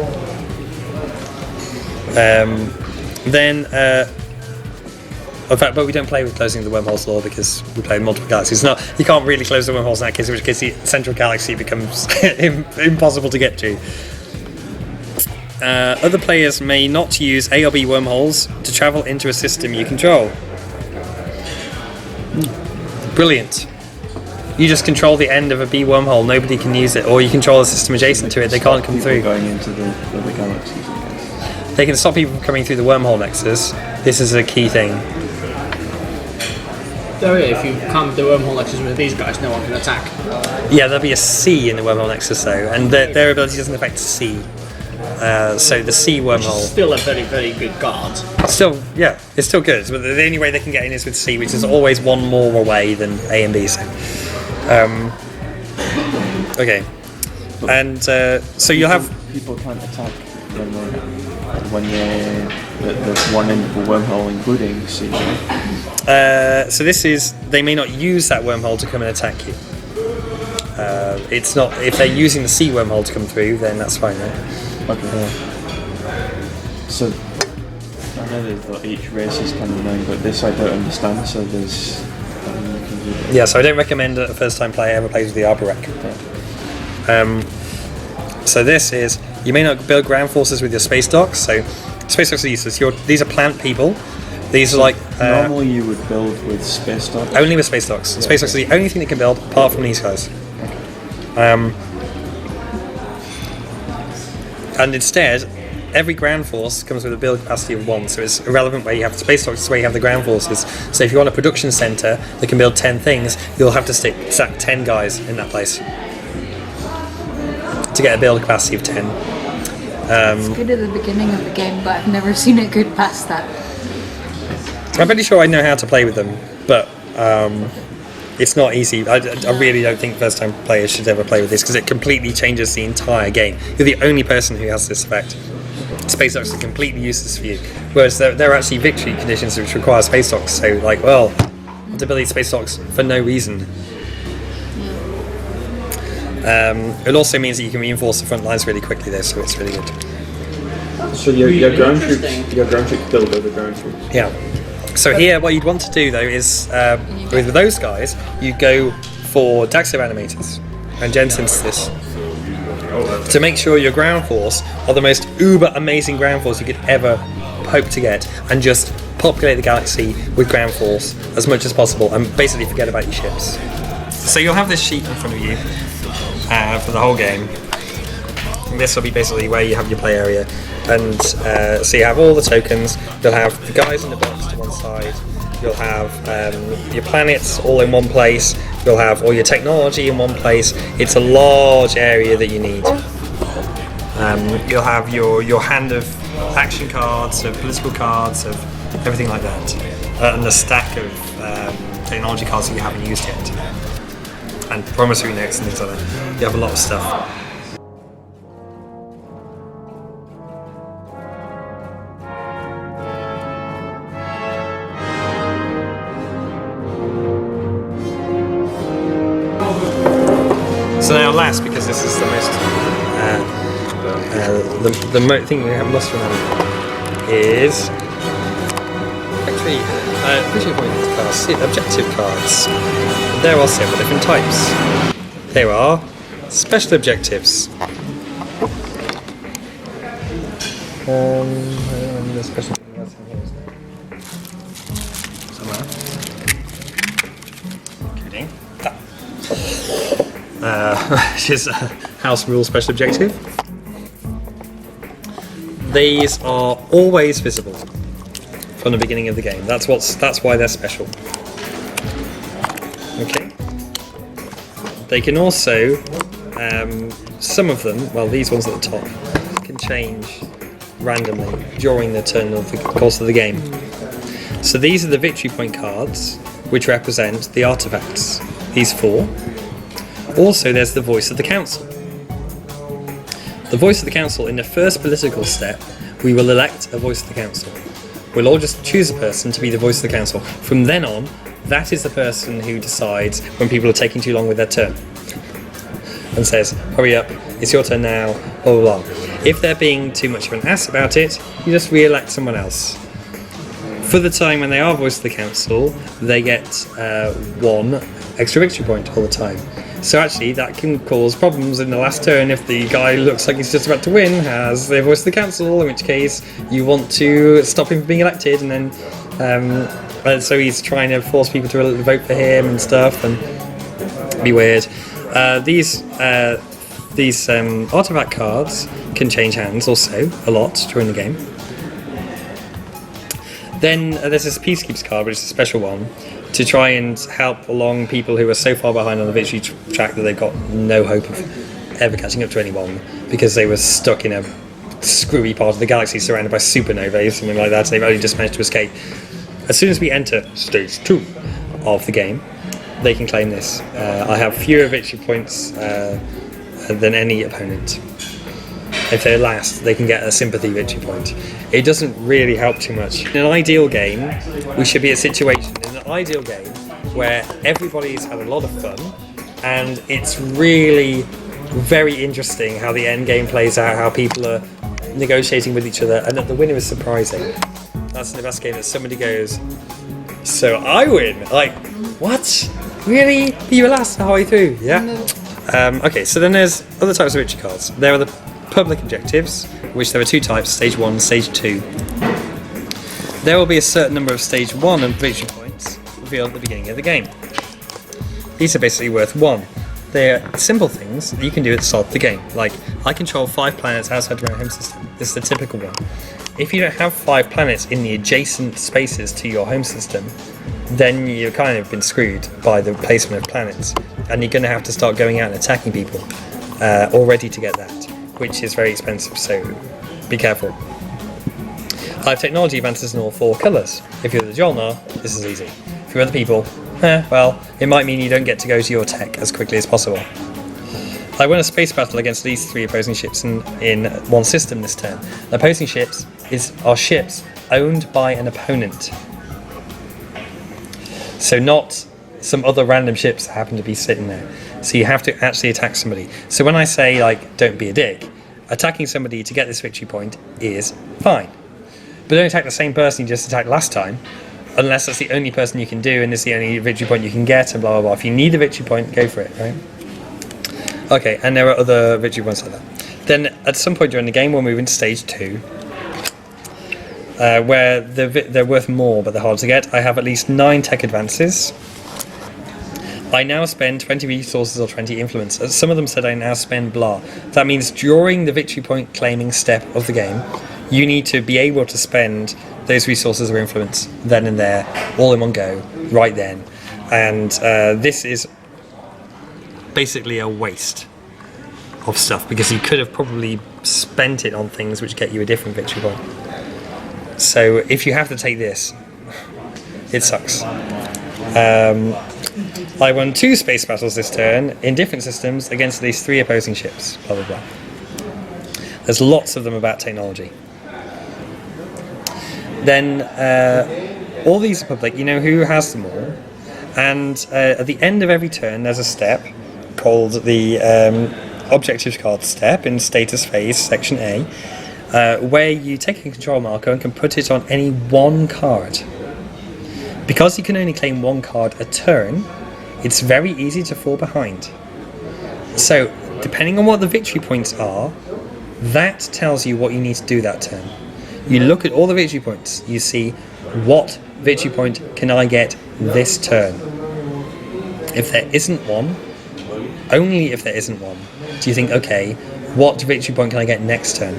In fact, but we don't play with closing the wormholes law because we play in multiple galaxies. No, you can't really close the wormholes in that case, in which case the central galaxy becomes impossible to get to. Other players may not use A or B wormholes to travel into a system you control. Brilliant. You just control the end of a B wormhole, nobody can use it, or you control a system adjacent to it, they can't come through. Going into the other galaxies, I guess. They can stop people from coming through the wormhole nexus. This is a key thing. Oh yeah, if you come to the wormhole nexus with these guys, no one can attack. Yeah, there'll be a C in the wormhole nexus though, and their ability doesn't affect C. So the C wormhole... Which is still a very, very good guard. Still, yeah, it's still good, but the only way they can get in is with C, which is always one more away than A and B. So. Okay. And so you'll have... People can't attack when there's one end of a wormhole, including C, right? So this is... They may not use that wormhole to come and attack you. It's not... If they're using the C wormhole to come through, then that's fine, right? Okay. So, I know that each race is kind of annoying, but this I don't understand, so there's... Yeah, so I don't recommend that a first-time player ever plays with the Arborec. So this is... You may not build ground forces with your space docks, so... Space docks are useless. These are plant people. These are like... normally you would build with space docks? Only with space docks. Yeah, space docks are the only thing that can build, apart from these guys. Okay. And instead, every ground force comes with a build capacity of 1, so it's irrelevant where you have the space docks, it's where you have the ground forces. So if you want a production centre that can build 10 things, you'll have to stack 10 guys in that place to get a build capacity of 10. It's good at the beginning of the game, but I've never seen it good past that. I'm pretty sure I know how to play with them, but it's not easy. I really don't think first-time players should ever play with this because it completely changes the entire game. You're the only person who has this effect. Space docks are completely useless for you, whereas there are actually victory conditions which require space docks. So, like, well, to build these space docks for no reason. It also means that you can reinforce the front lines really quickly, though, so it's really good. So your ground troops build over ground troops. Yeah. So here, what you'd want to do though is, with those guys, you go for Daxo animators and gen synthesis to make sure your ground force are the most uber amazing ground force you could ever hope to get, and just populate the galaxy with ground force as much as possible, and basically forget about your ships. So you'll have this sheet in front of you for the whole game. And this will be basically where you have your play area. And so you have all the tokens, you'll have the guys in the box to one side, you'll have your planets all in one place, you'll have all your technology in one place. It's a large area that you need. You'll have your hand of action cards, of political cards, of everything like that, and a stack of technology cards that you haven't used yet, and promissory notes and things like that. You have a lot of stuff. So now last, because this is the most the thing we have lost remember is actually visual points cards, objective cards. There are several different types. There are special objectives. There's special which is a house rule special objective. These are always visible from the beginning of the game. That's why they're special. Okay. They can also, some of them, well, these ones at the top, can change randomly during the turn of the course of the game. So these are the victory point cards, which represent the artifacts. These 4. Also, there's the voice of the council. The voice of the council, in the first political step, we will elect a voice of the council. We'll all just choose a person to be the voice of the council. From then on, that is the person who decides when people are taking too long with their turn. And says, hurry up, it's your turn now, blah blah blah. If they're being too much of an ass about it, you just re-elect someone else. For the time when they are voice of the council, they get 1 extra victory point all the time. So actually that can cause problems in the last turn if the guy looks like he's just about to win, has the voice of the council, in which case you want to stop him from being elected, and then so he's trying to force people to vote for him and stuff, and be weird. These artifact cards can change hands also a lot during the game. Then there's this Peacekeepers card, which is a special one, to try and help along people who are so far behind on the victory track that they've got no hope of ever catching up to anyone, because they were stuck in a screwy part of the galaxy surrounded by supernovae, something like that, and they've only just managed to escape. As soon as we enter stage 2 of the game, they can claim this. I have fewer victory points than any opponent. If they're last, they can get a sympathy victory point. It doesn't really help too much. In an ideal game, we should be in a situation, in an ideal game, where everybody's had a lot of fun, and it's really very interesting how the end game plays out, how people are negotiating with each other, and that the winner is surprising. That's the best game, that somebody goes, so I win! Like, what? Really? You were last halfway through? Yeah? No. Okay, so then there's other types of victory cards. There are the public objectives, which there are 2 types, stage 1 and stage 2. There will be a certain number of stage 1 and victory points revealed at the beginning of the game. These are basically worth 1. They're simple things that you can do at the start of the game, like I control 5 planets outside my home system. This is the typical one. If you don't have 5 planets in the adjacent spaces to your home system, then you've kind of been screwed by the placement of planets, and you're going to have to start going out and attacking people already to get that, which is very expensive, so be careful. I have technology advances in all 4 colours. If you're the Jolnar, this is easy. If you're other people, well, it might mean you don't get to go to your tech as quickly as possible. I won a space battle against at least 3 opposing ships in one system this turn. The opposing ships are ships owned by an opponent. So not some other random ships that happen to be sitting there. So you have to actually attack somebody. So when I say, like, don't be a dick, attacking somebody to get this victory point is fine. But don't attack the same person you just attacked last time, unless that's the only person you can do and it's the only victory point you can get, and blah blah blah. If you need a victory point, go for it, right? Okay, and there are other victory points like that. Then at some point during the game we'll move into stage 2, where they're worth more but they're hard to get. I have at least 9 tech advances. I now spend 20 resources or 20 influence. Some of them said I now spend blah. That means during the victory point claiming step of the game, you need to be able to spend those resources or influence then and there, all in one go, right then. And this is basically a waste of stuff, because you could have probably spent it on things which get you a different victory point. So if you have to take this, it sucks. I won 2 space battles this turn in different systems against at least 3 opposing ships, blah blah blah. There's lots of them about technology. Then all these are public, you know who has them all, and at the end of every turn there's a step called the objectives card step in status phase section A, where you take a control marker and can put it on any one card. Because you can only claim 1 card a turn, it's very easy to fall behind. So, depending on what the victory points are, that tells you what you need to do that turn. You look at all the victory points, you see what victory point can I get this turn. If there isn't one, only if there isn't one, do you think, okay, what victory point can I get next turn?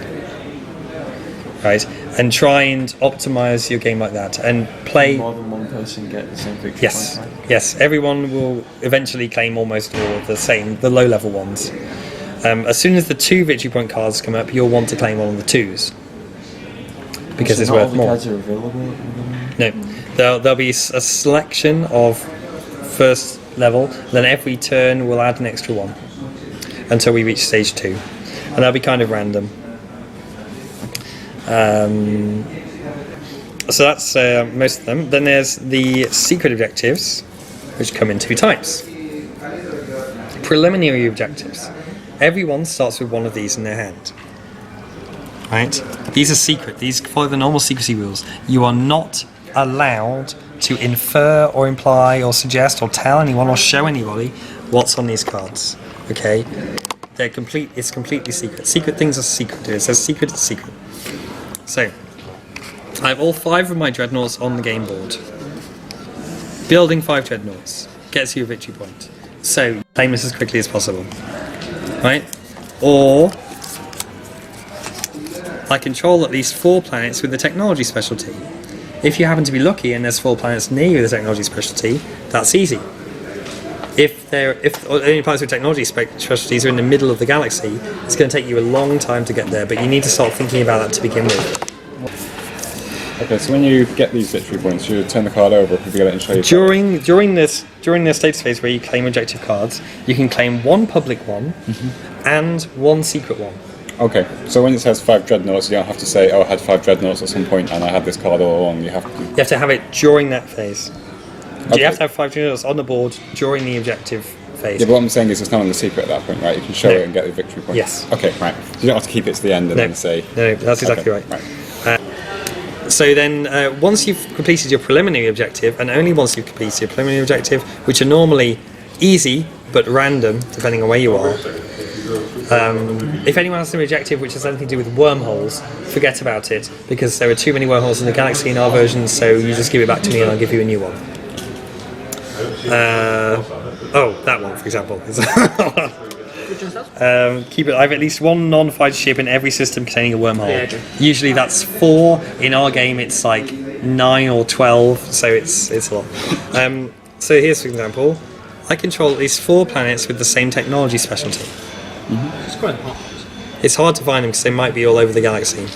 Right, and try and optimize your game like that, and play. More than one person get the same victory Yes, point, right? yes. Everyone will eventually claim almost all of the low-level ones. As soon as the 2 victory point cards come up, you'll want to claim one of the 2s because So it's not worth all the more. cards are available. No, There'll be a selection of first level, then every turn we'll add an extra one until we reach stage 2, and that'll be kind of random. So that's most of them. Then there's the secret objectives, which come in 2 types. Preliminary objectives. Everyone starts with one of these in their hand. Right? These are secret. These follow the normal secrecy rules. You are not allowed to infer or imply or suggest or tell anyone or show anybody what's on these cards. Okay? It's completely secret. Secret things are secret. It says secret, it's secret. So, I have all 5 of my dreadnoughts on the game board. Building 5 dreadnoughts gets you a victory point. So, claim this as quickly as possible. Right? Or I control at least 4 planets with the technology specialty. If you happen to be lucky and there's 4 planets near you with the technology specialty, that's easy. If only planets with technology specialties are in the middle of the galaxy, it's going to take you a long time to get there, but you need to start thinking about that to begin with. Okay, so when you get these victory points, you turn the card over if you get it and show you. During the status phase where you claim objective cards, you can claim 1 public one and 1 secret one. Okay, so when it says 5 dreadnoughts, you don't have to say, "Oh, I had 5 dreadnoughts at some point, and I had this card all along." You have to have it during that phase. Okay. You have to have 5 dreadnoughts on the board during the objective phase. Yeah, but what I'm saying is it's not in the secret at that point, right? You can show it and get the victory point. Yes. Okay, right. You don't have to keep it to the end and then say. No, that's exactly okay, right. So then, once you've completed your preliminary objective, and only once you've completed your preliminary objective, which are normally easy but random, depending on where you are, if anyone has an objective which has anything to do with wormholes, forget about it, because there are too many wormholes in the galaxy in our version, so you just give it back to me and I'll give you a new one. That one, for example. Keep it. I have at least 1 non-fighter ship in every system containing a wormhole. Yeah, usually that's 4. In our game, it's like 9 or 12, so it's a lot. So here's, for example, I control at least 4 planets with the same technology specialty. It's quite hard. It's hard to find them because they might be all over the galaxy.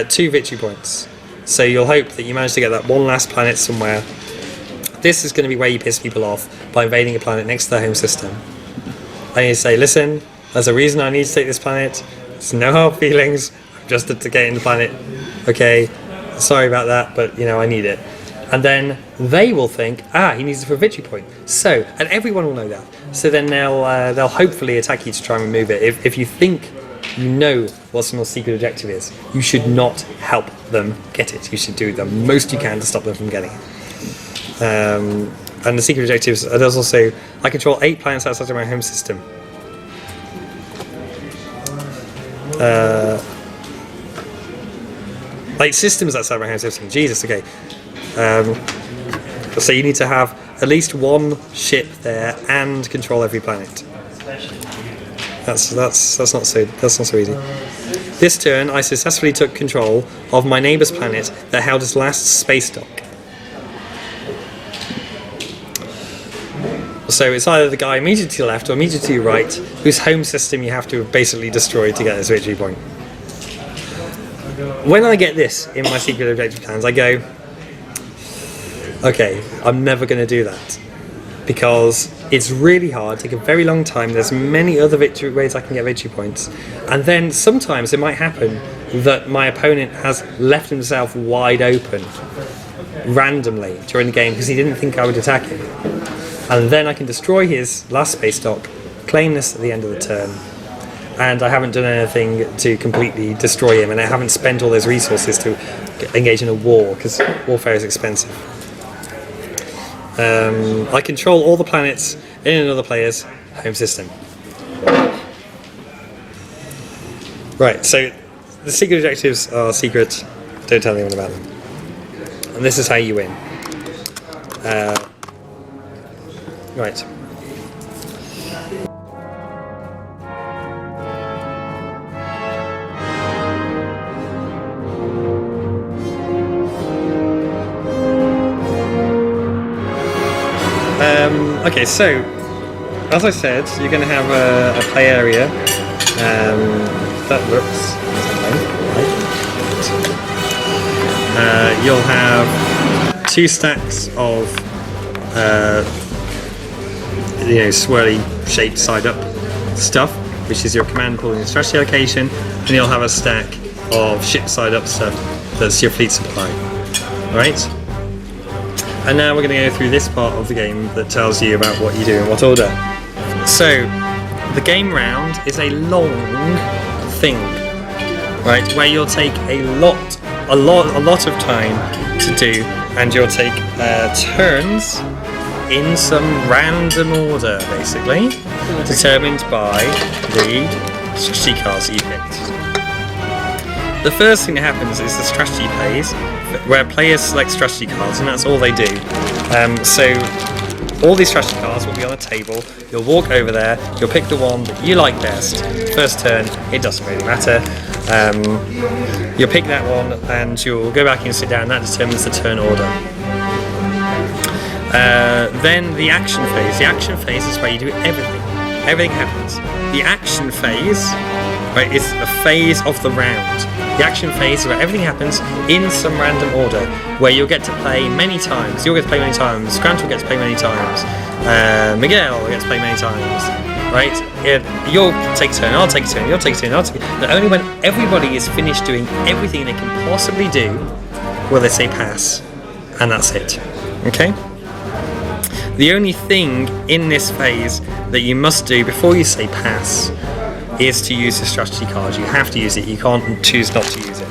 2 victory points. So you'll hope that you manage to get that one last planet somewhere. This is going to be where you piss people off, by invading a planet next to their home system. I need to say, listen, there's a reason I need to take this planet. It's no hard feelings. I'm just to get in the planet. Okay, sorry about that, but I need it. And then they will think, he needs it for a victory point. So, and everyone will know that. So then they'll hopefully attack you to try and remove it. If you think you know what someone's secret objective is, you should not help them get it. You should do the most you can to stop them from getting it. And the secret objectives, there's also, I control 8 planets outside of my home system. Like systems outside my home system, Jesus, okay. So you need to have at least 1 ship there and control every planet. That's not so easy. This turn, I successfully took control of my neighbour's planet that held its last space dock. So it's either the guy immediately to your left or immediately to your right, whose home system you have to basically destroy to get this victory point. When I get this in my secret objective plans, I go, okay, I'm never going to do that. Because it's really hard, take a very long time, there's many other ways I can get victory points. And then sometimes it might happen that my opponent has left himself wide open randomly during the game because he didn't think I would attack him. And then I can destroy his last space dock, claim this at the end of the turn, and I haven't done anything to completely destroy him, and I haven't spent all those resources to engage in a war, because warfare is expensive. I control all the planets in another player's home system. Right, so the secret objectives are secret, don't tell anyone about them. And this is how you win. Right. Okay, so as I said, you're going to have a play area that looks. You'll have 2 stacks of swirly shaped side up stuff, which is your command pool and your strategy allocation, and you'll have a stack of ship side up stuff that's your fleet supply. Right? And now we're going to go through this part of the game that tells you about what you do in what order. So, the game round is a long thing, right? Where you'll take a lot of time to do, and you'll take turns in some random order, basically, determined by the strategy cards that you picked. The first thing that happens is the strategy phase, where players select strategy cards, and that's all they do. So all these strategy cards will be on a table. You'll walk over there, you'll pick the one that you like best. First turn, it doesn't really matter. You'll pick that one and you'll go back and sit down. That determines the turn order. Then the action phase. The action phase is where you do everything. Everything happens. The action phase, right, is a phase of the round. The action phase is where everything happens in some random order, where you'll get to play many times. You'll get to play many times. Grant will get to play many times. Miguel gets to play many times. Right? You'll take a turn. I'll take a turn. You'll take a turn. I'll take a turn. But only when everybody is finished doing everything they can possibly do will they say pass, and that's it. Okay? The only thing in this phase that you must do before you say pass is to use the strategy card. You have to use it. You can't choose not to use it.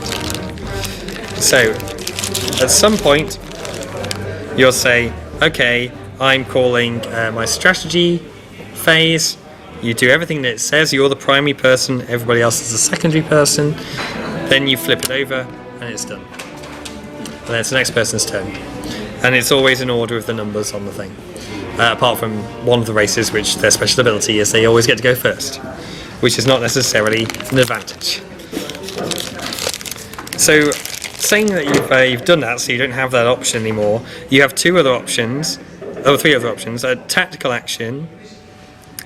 So, at some point, you'll say, okay, I'm calling my strategy phase. You do everything that it says. You're the primary person. Everybody else is the secondary person. Then you flip it over, and it's done. And then it's the next person's turn. And it's always in order of the numbers on the thing. Apart from one of the races, which their special ability is they always get to go first, which is not necessarily an advantage. So, saying that you've done that, so you don't have that option anymore, you have three other options, a tactical action,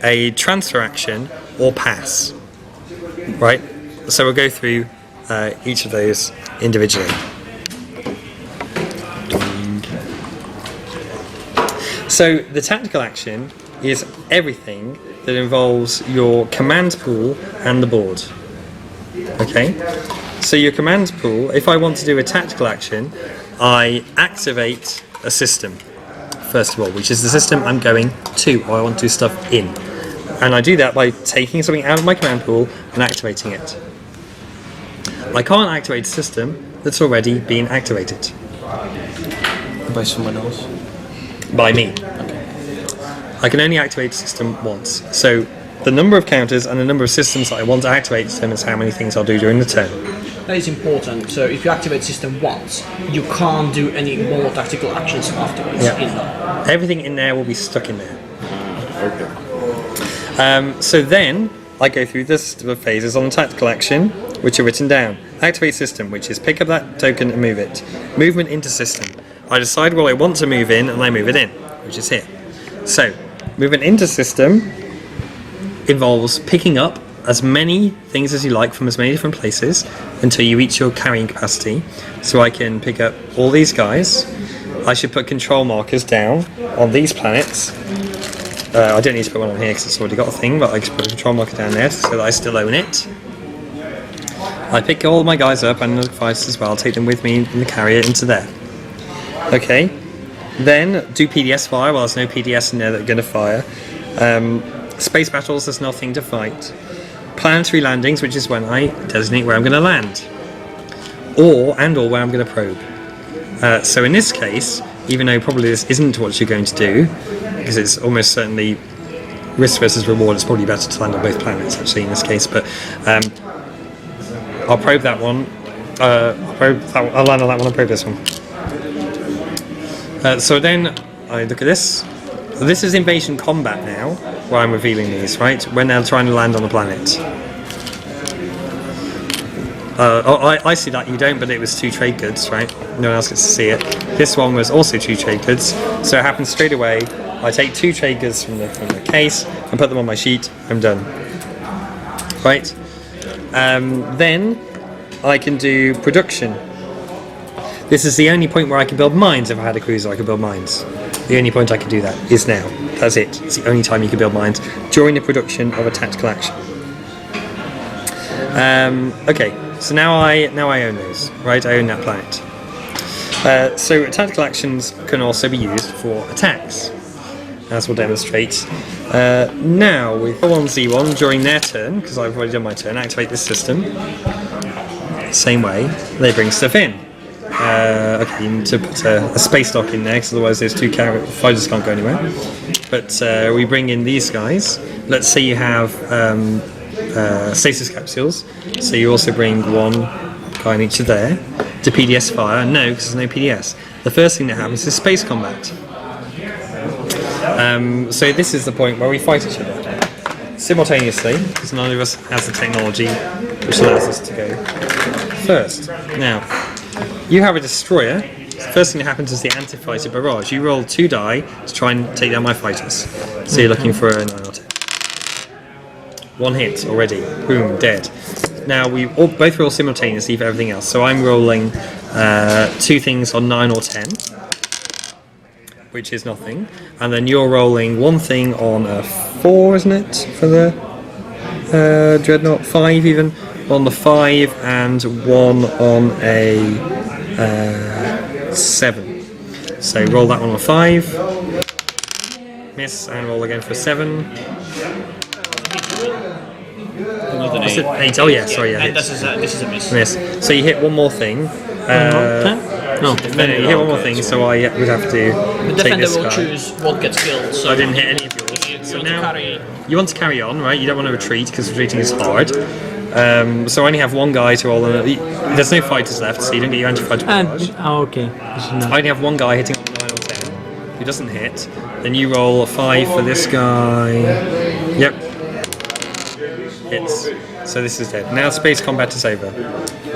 a transfer action, or pass. Right? So we'll go through each of those individually. So the tactical action is everything that involves your command pool and the board. Okay? So your command pool, if I want to do a tactical action, I activate a system, first of all, which is the system I'm going to, or I want to do stuff in. And I do that by taking something out of my command pool and activating it. I can't activate a system that's already been activated. By someone else? By me. Okay. I can only activate a system once. So the number of counters and the number of systems that I want to activate determines how many things I'll do during the turn. That is important. So if you activate system once, you can't do any more tactical actions afterwards. Yeah. In there. Everything in there will be stuck in there. Okay. So then I go through the phases on the tactical action, which are written down. Activate system, which is pick up that token and move it. Movement into system. I decide what I want to move in and I move it in, which is here. So, movement into system involves picking up as many things as you like from as many different places until you reach your carrying capacity. So I can pick up all these guys. I should put control markers down on these planets. I don't need to put one on here because it's already got a thing, but I can put a control marker down there so that I still own it. I pick all my guys up and the fighters as well, take them with me in the carrier into there. Okay, then do PDS fire. Well, there's no PDS in there that are going to fire. Space battles, there's nothing to fight. Planetary landings, which is when I designate where I'm going to land, or where I'm going to probe. So in this case, even though probably this isn't what you're going to do, because it's almost certainly risk versus reward, it's probably better to land on both planets actually in this case. But I'll probe that one. I'll land on that one and probe this one. So then I look at this. This is invasion combat now, where I'm revealing these, right? When they're trying to land on the planet. I see that, you don't, but it was 2 trade goods, right? No one else gets to see it. This one was also 2 trade goods, so it happens straight away. I take 2 trade goods from the case and put them on my sheet. I'm done. Right? Then I can do production. This is the only point where I can build mines. If I had a cruiser, I could build mines. The only point I can do that is now. That's it. It's the only time you can build mines during the production of a tactical action. Okay, so now I own those, right? I own that planet. So tactical actions can also be used for attacks, as we'll demonstrate. Now with Z1 during their turn, because I've already done my turn, activate this system. Same way, they bring stuff in. Okay, you need to put a space dock in there, because otherwise those two fighters can't go anywhere. But we bring in these guys. Let's say you have stasis capsules, so you also bring one guy in each of there. To PDS fire? No, because there's no PDS. The first thing that happens is space combat. So this is the point where we fight each other simultaneously, because none of us has the technology which allows us to go first. Now, you have a destroyer. The first thing that happens is the anti-fighter barrage. You roll 2 die to try and take down my fighters. So you're looking for a 9 or 10. 1 hit already. Boom, dead. Now we both roll simultaneously for everything else. So I'm rolling 2 things on 9 or 10, which is nothing, and then you're rolling 1 thing on a 4, isn't it, for the Dreadnought? 5 even on the 5, and 1 on a 7. So roll that one on a 5, miss, and roll again for a 7. Is it 8? Oh yeah, sorry, yeah. And this is a miss. Miss. So you hit 1 more thing. No, you hit 1 more thing, so I would have to The take defender this will guy. choose what gets killed. So I didn't hit any of yours. So now you want to carry on, right? You don't want to retreat because retreating is hard. So I only have 1 guy to roll. There's no fighters left, so you don't get your anti-fighter barrage. Okay. I only have 1 guy hitting on 9 or 10 who doesn't hit. Then you roll a 5 for this guy. Yep. Hits. So this is dead. Now space combat is over.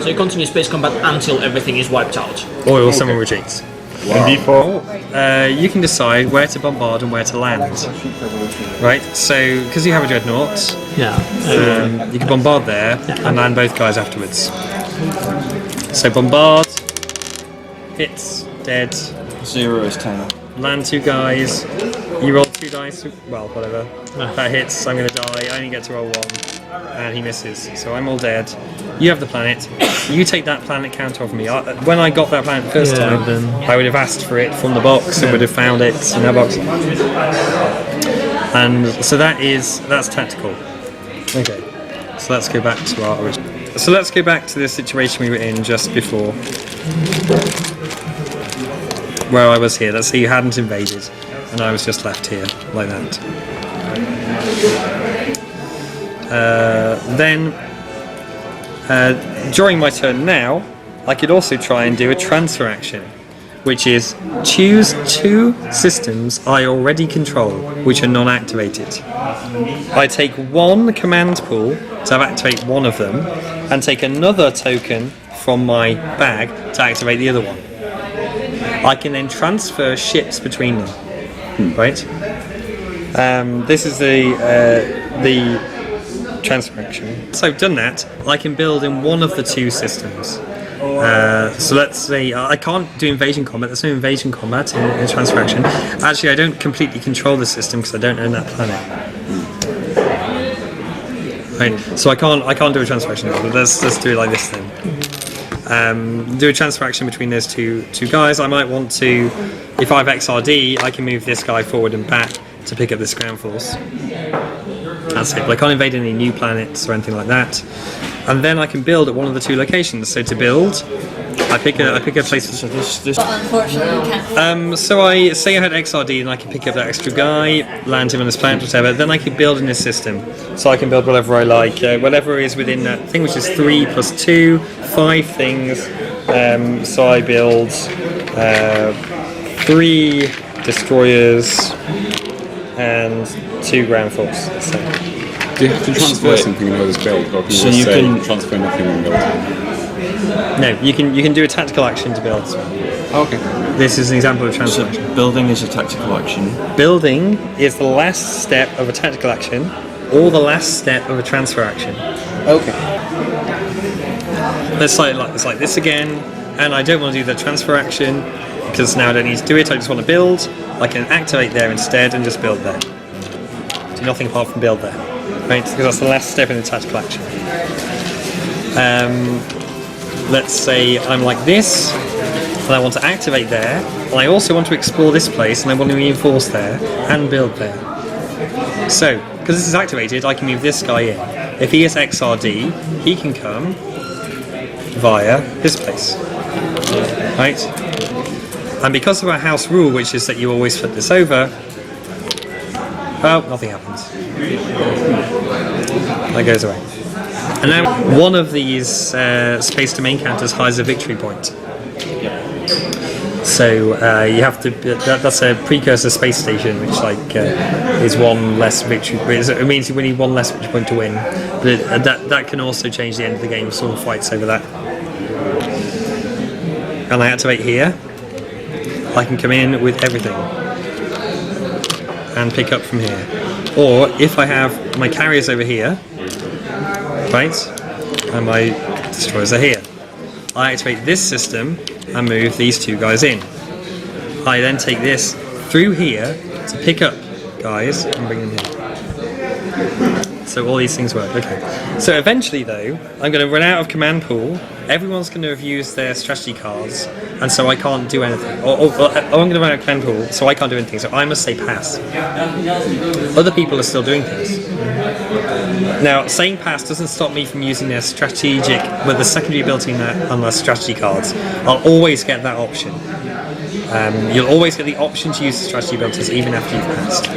So you continue space combat until everything is wiped out. Or someone retreats. And before, You can decide where to bombard and where to land. Right? So, because you have a dreadnought, Yeah. you can bombard there and land both guys afterwards. So bombard, hits, dead, 0 is 10. land 2 guys, you roll 2 dice, well, whatever. That hits, I'm going to die, I only get to roll 1, and he misses. So I'm all dead. You have the planet, you take that planet counter off me. When I got that planet the first time, I would have asked for it from the box and would have found it in that box. And so that's tactical. Okay, so let's go back to our original. So let's go back to the situation we were in just before, where I was here. Let's say you hadn't invaded, and I was just left here, like that. Then, during my turn now, I could also try and do a transfer action, which is choose 2 systems I already control, which are non-activated. I take 1 command pool to activate 1 of them, and take another token from my bag to activate the other one. I can then transfer ships between them, right? This is the transfer action. So I've done that. I can build in one of the 2 systems. So let's say I can't do invasion combat. There's no invasion combat in transfer action. Actually, I don't completely control the system because I don't own that planet. Right. So I can't do a transfer action. But let's do it like this then. Do a transfer action between those two guys. I might want to, if I have XRD, I can move this guy forward and back to pick up this ground force. That's it. But I can't invade any new planets or anything like that. And then I can build at one of the 2 locations. So to build, I pick a place. So this Unfortunately, you can't. So I say I had XRD and I can pick up that extra guy, land him on this planet, whatever. Then I can build in this system. So I can build whatever I like, whatever is within that thing, which is 3 + 2, 5 things. So I build 3 destroyers and 2 ground force. So. do you have to transfer something in order to build, or can you So just you say can- transfer nothing and build? No, you can do a tactical action to build. Okay. This is an example of So transfer. building is a tactical action. Building is the last step of a tactical action, or the last step of a transfer action. Okay. It's like this again. and I don't want to do the transfer action because now I don't need to do it. I just want to build. I can activate there instead and just build there. Do nothing apart from build there, right? Because that's the last step in the tactical action. Let's say I'm like this, and I want to activate there, and I also want to explore this place, and I want to reinforce there and build there. So, because this is activated, I can move this guy in. If he is XRD, he can come via this place, right? And because of our house rule, which is that you always flip this over, well, nothing happens. That goes away. And now one of these space domain counters hides a victory point. So you have to. That's a precursor space station, which is one less victory. It means we need one less victory point to win. But that can also change the end of the game. Sort of fights over that. And I activate here. I can come in with everything and pick up from here. Or if I have my carriers over here, right, and my destroyers are here, I activate this system and move these two guys in. I then take this through here to pick up guys and bring them here. So all these things work. Okay. So eventually, though, I'm going to run out of command pool. Everyone's going to have used their strategy cards, and so I can't do anything. Or I'm going to run out of command pool, so I can't do anything. So I must say pass. Other people are still doing things. Now, saying pass doesn't stop me from using their strategic, with the secondary ability on their strategy cards. I'll always get that option. You'll always get the option to use the strategy abilities even after you've passed.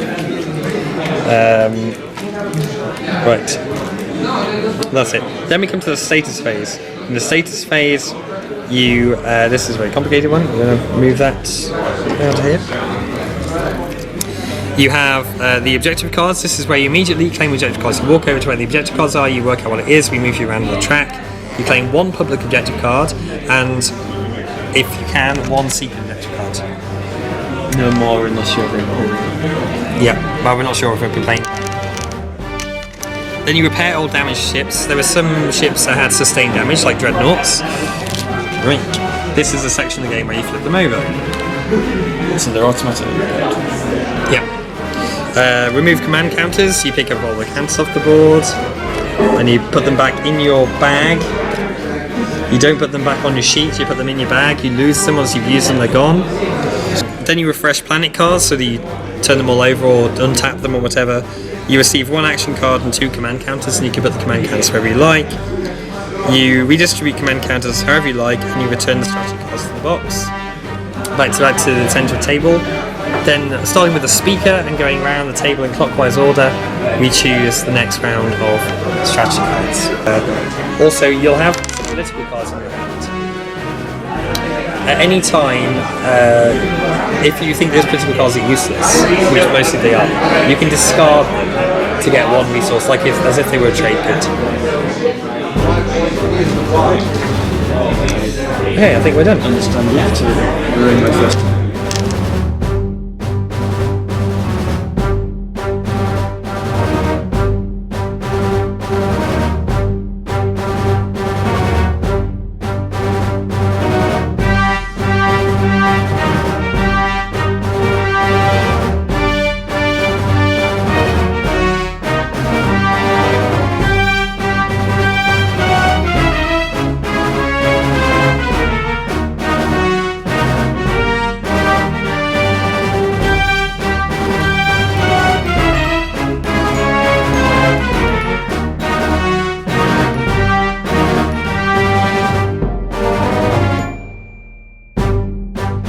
Right. That's it. Then we come to the status phase. In the status phase, you this is a very complicated one. I'm going to move that out of here. You have the objective cards. This is where you immediately claim objective cards. You walk over to where the objective cards are, you work out what it is, we move you around the track. You claim one public objective card, and if you can, one secret objective card. No more unless you're in home. Yeah, well, we're not sure if we'll be playing. Then you repair old damaged ships. There were some ships that had sustained damage, like dreadnoughts. Right. This is a section of the game where you flip them over. So they're automatically repaired. Yeah. Remove command counters. You pick up all the counters off the board, and you put them back in your bag. You don't put them back on your sheet. You put them in your bag. You lose them once you've used them. They're gone. Then you refresh planet cards, so that you turn them all over or untap them or whatever. You receive one action card and two command counters, and you can put the command counters wherever you like. You redistribute command counters however you like, and you return the strategy cards to the box. Back to the centre table. Then, starting with the speaker and going around the table in clockwise order, we choose the next round of strategy cards. Also, you'll have political cards in your hand. At any time, if you think those political cards are useless, which mostly they are, you can discard them to get one resource, as if they were a trade good. Okay, I think we're done. Understand you to ruin my first.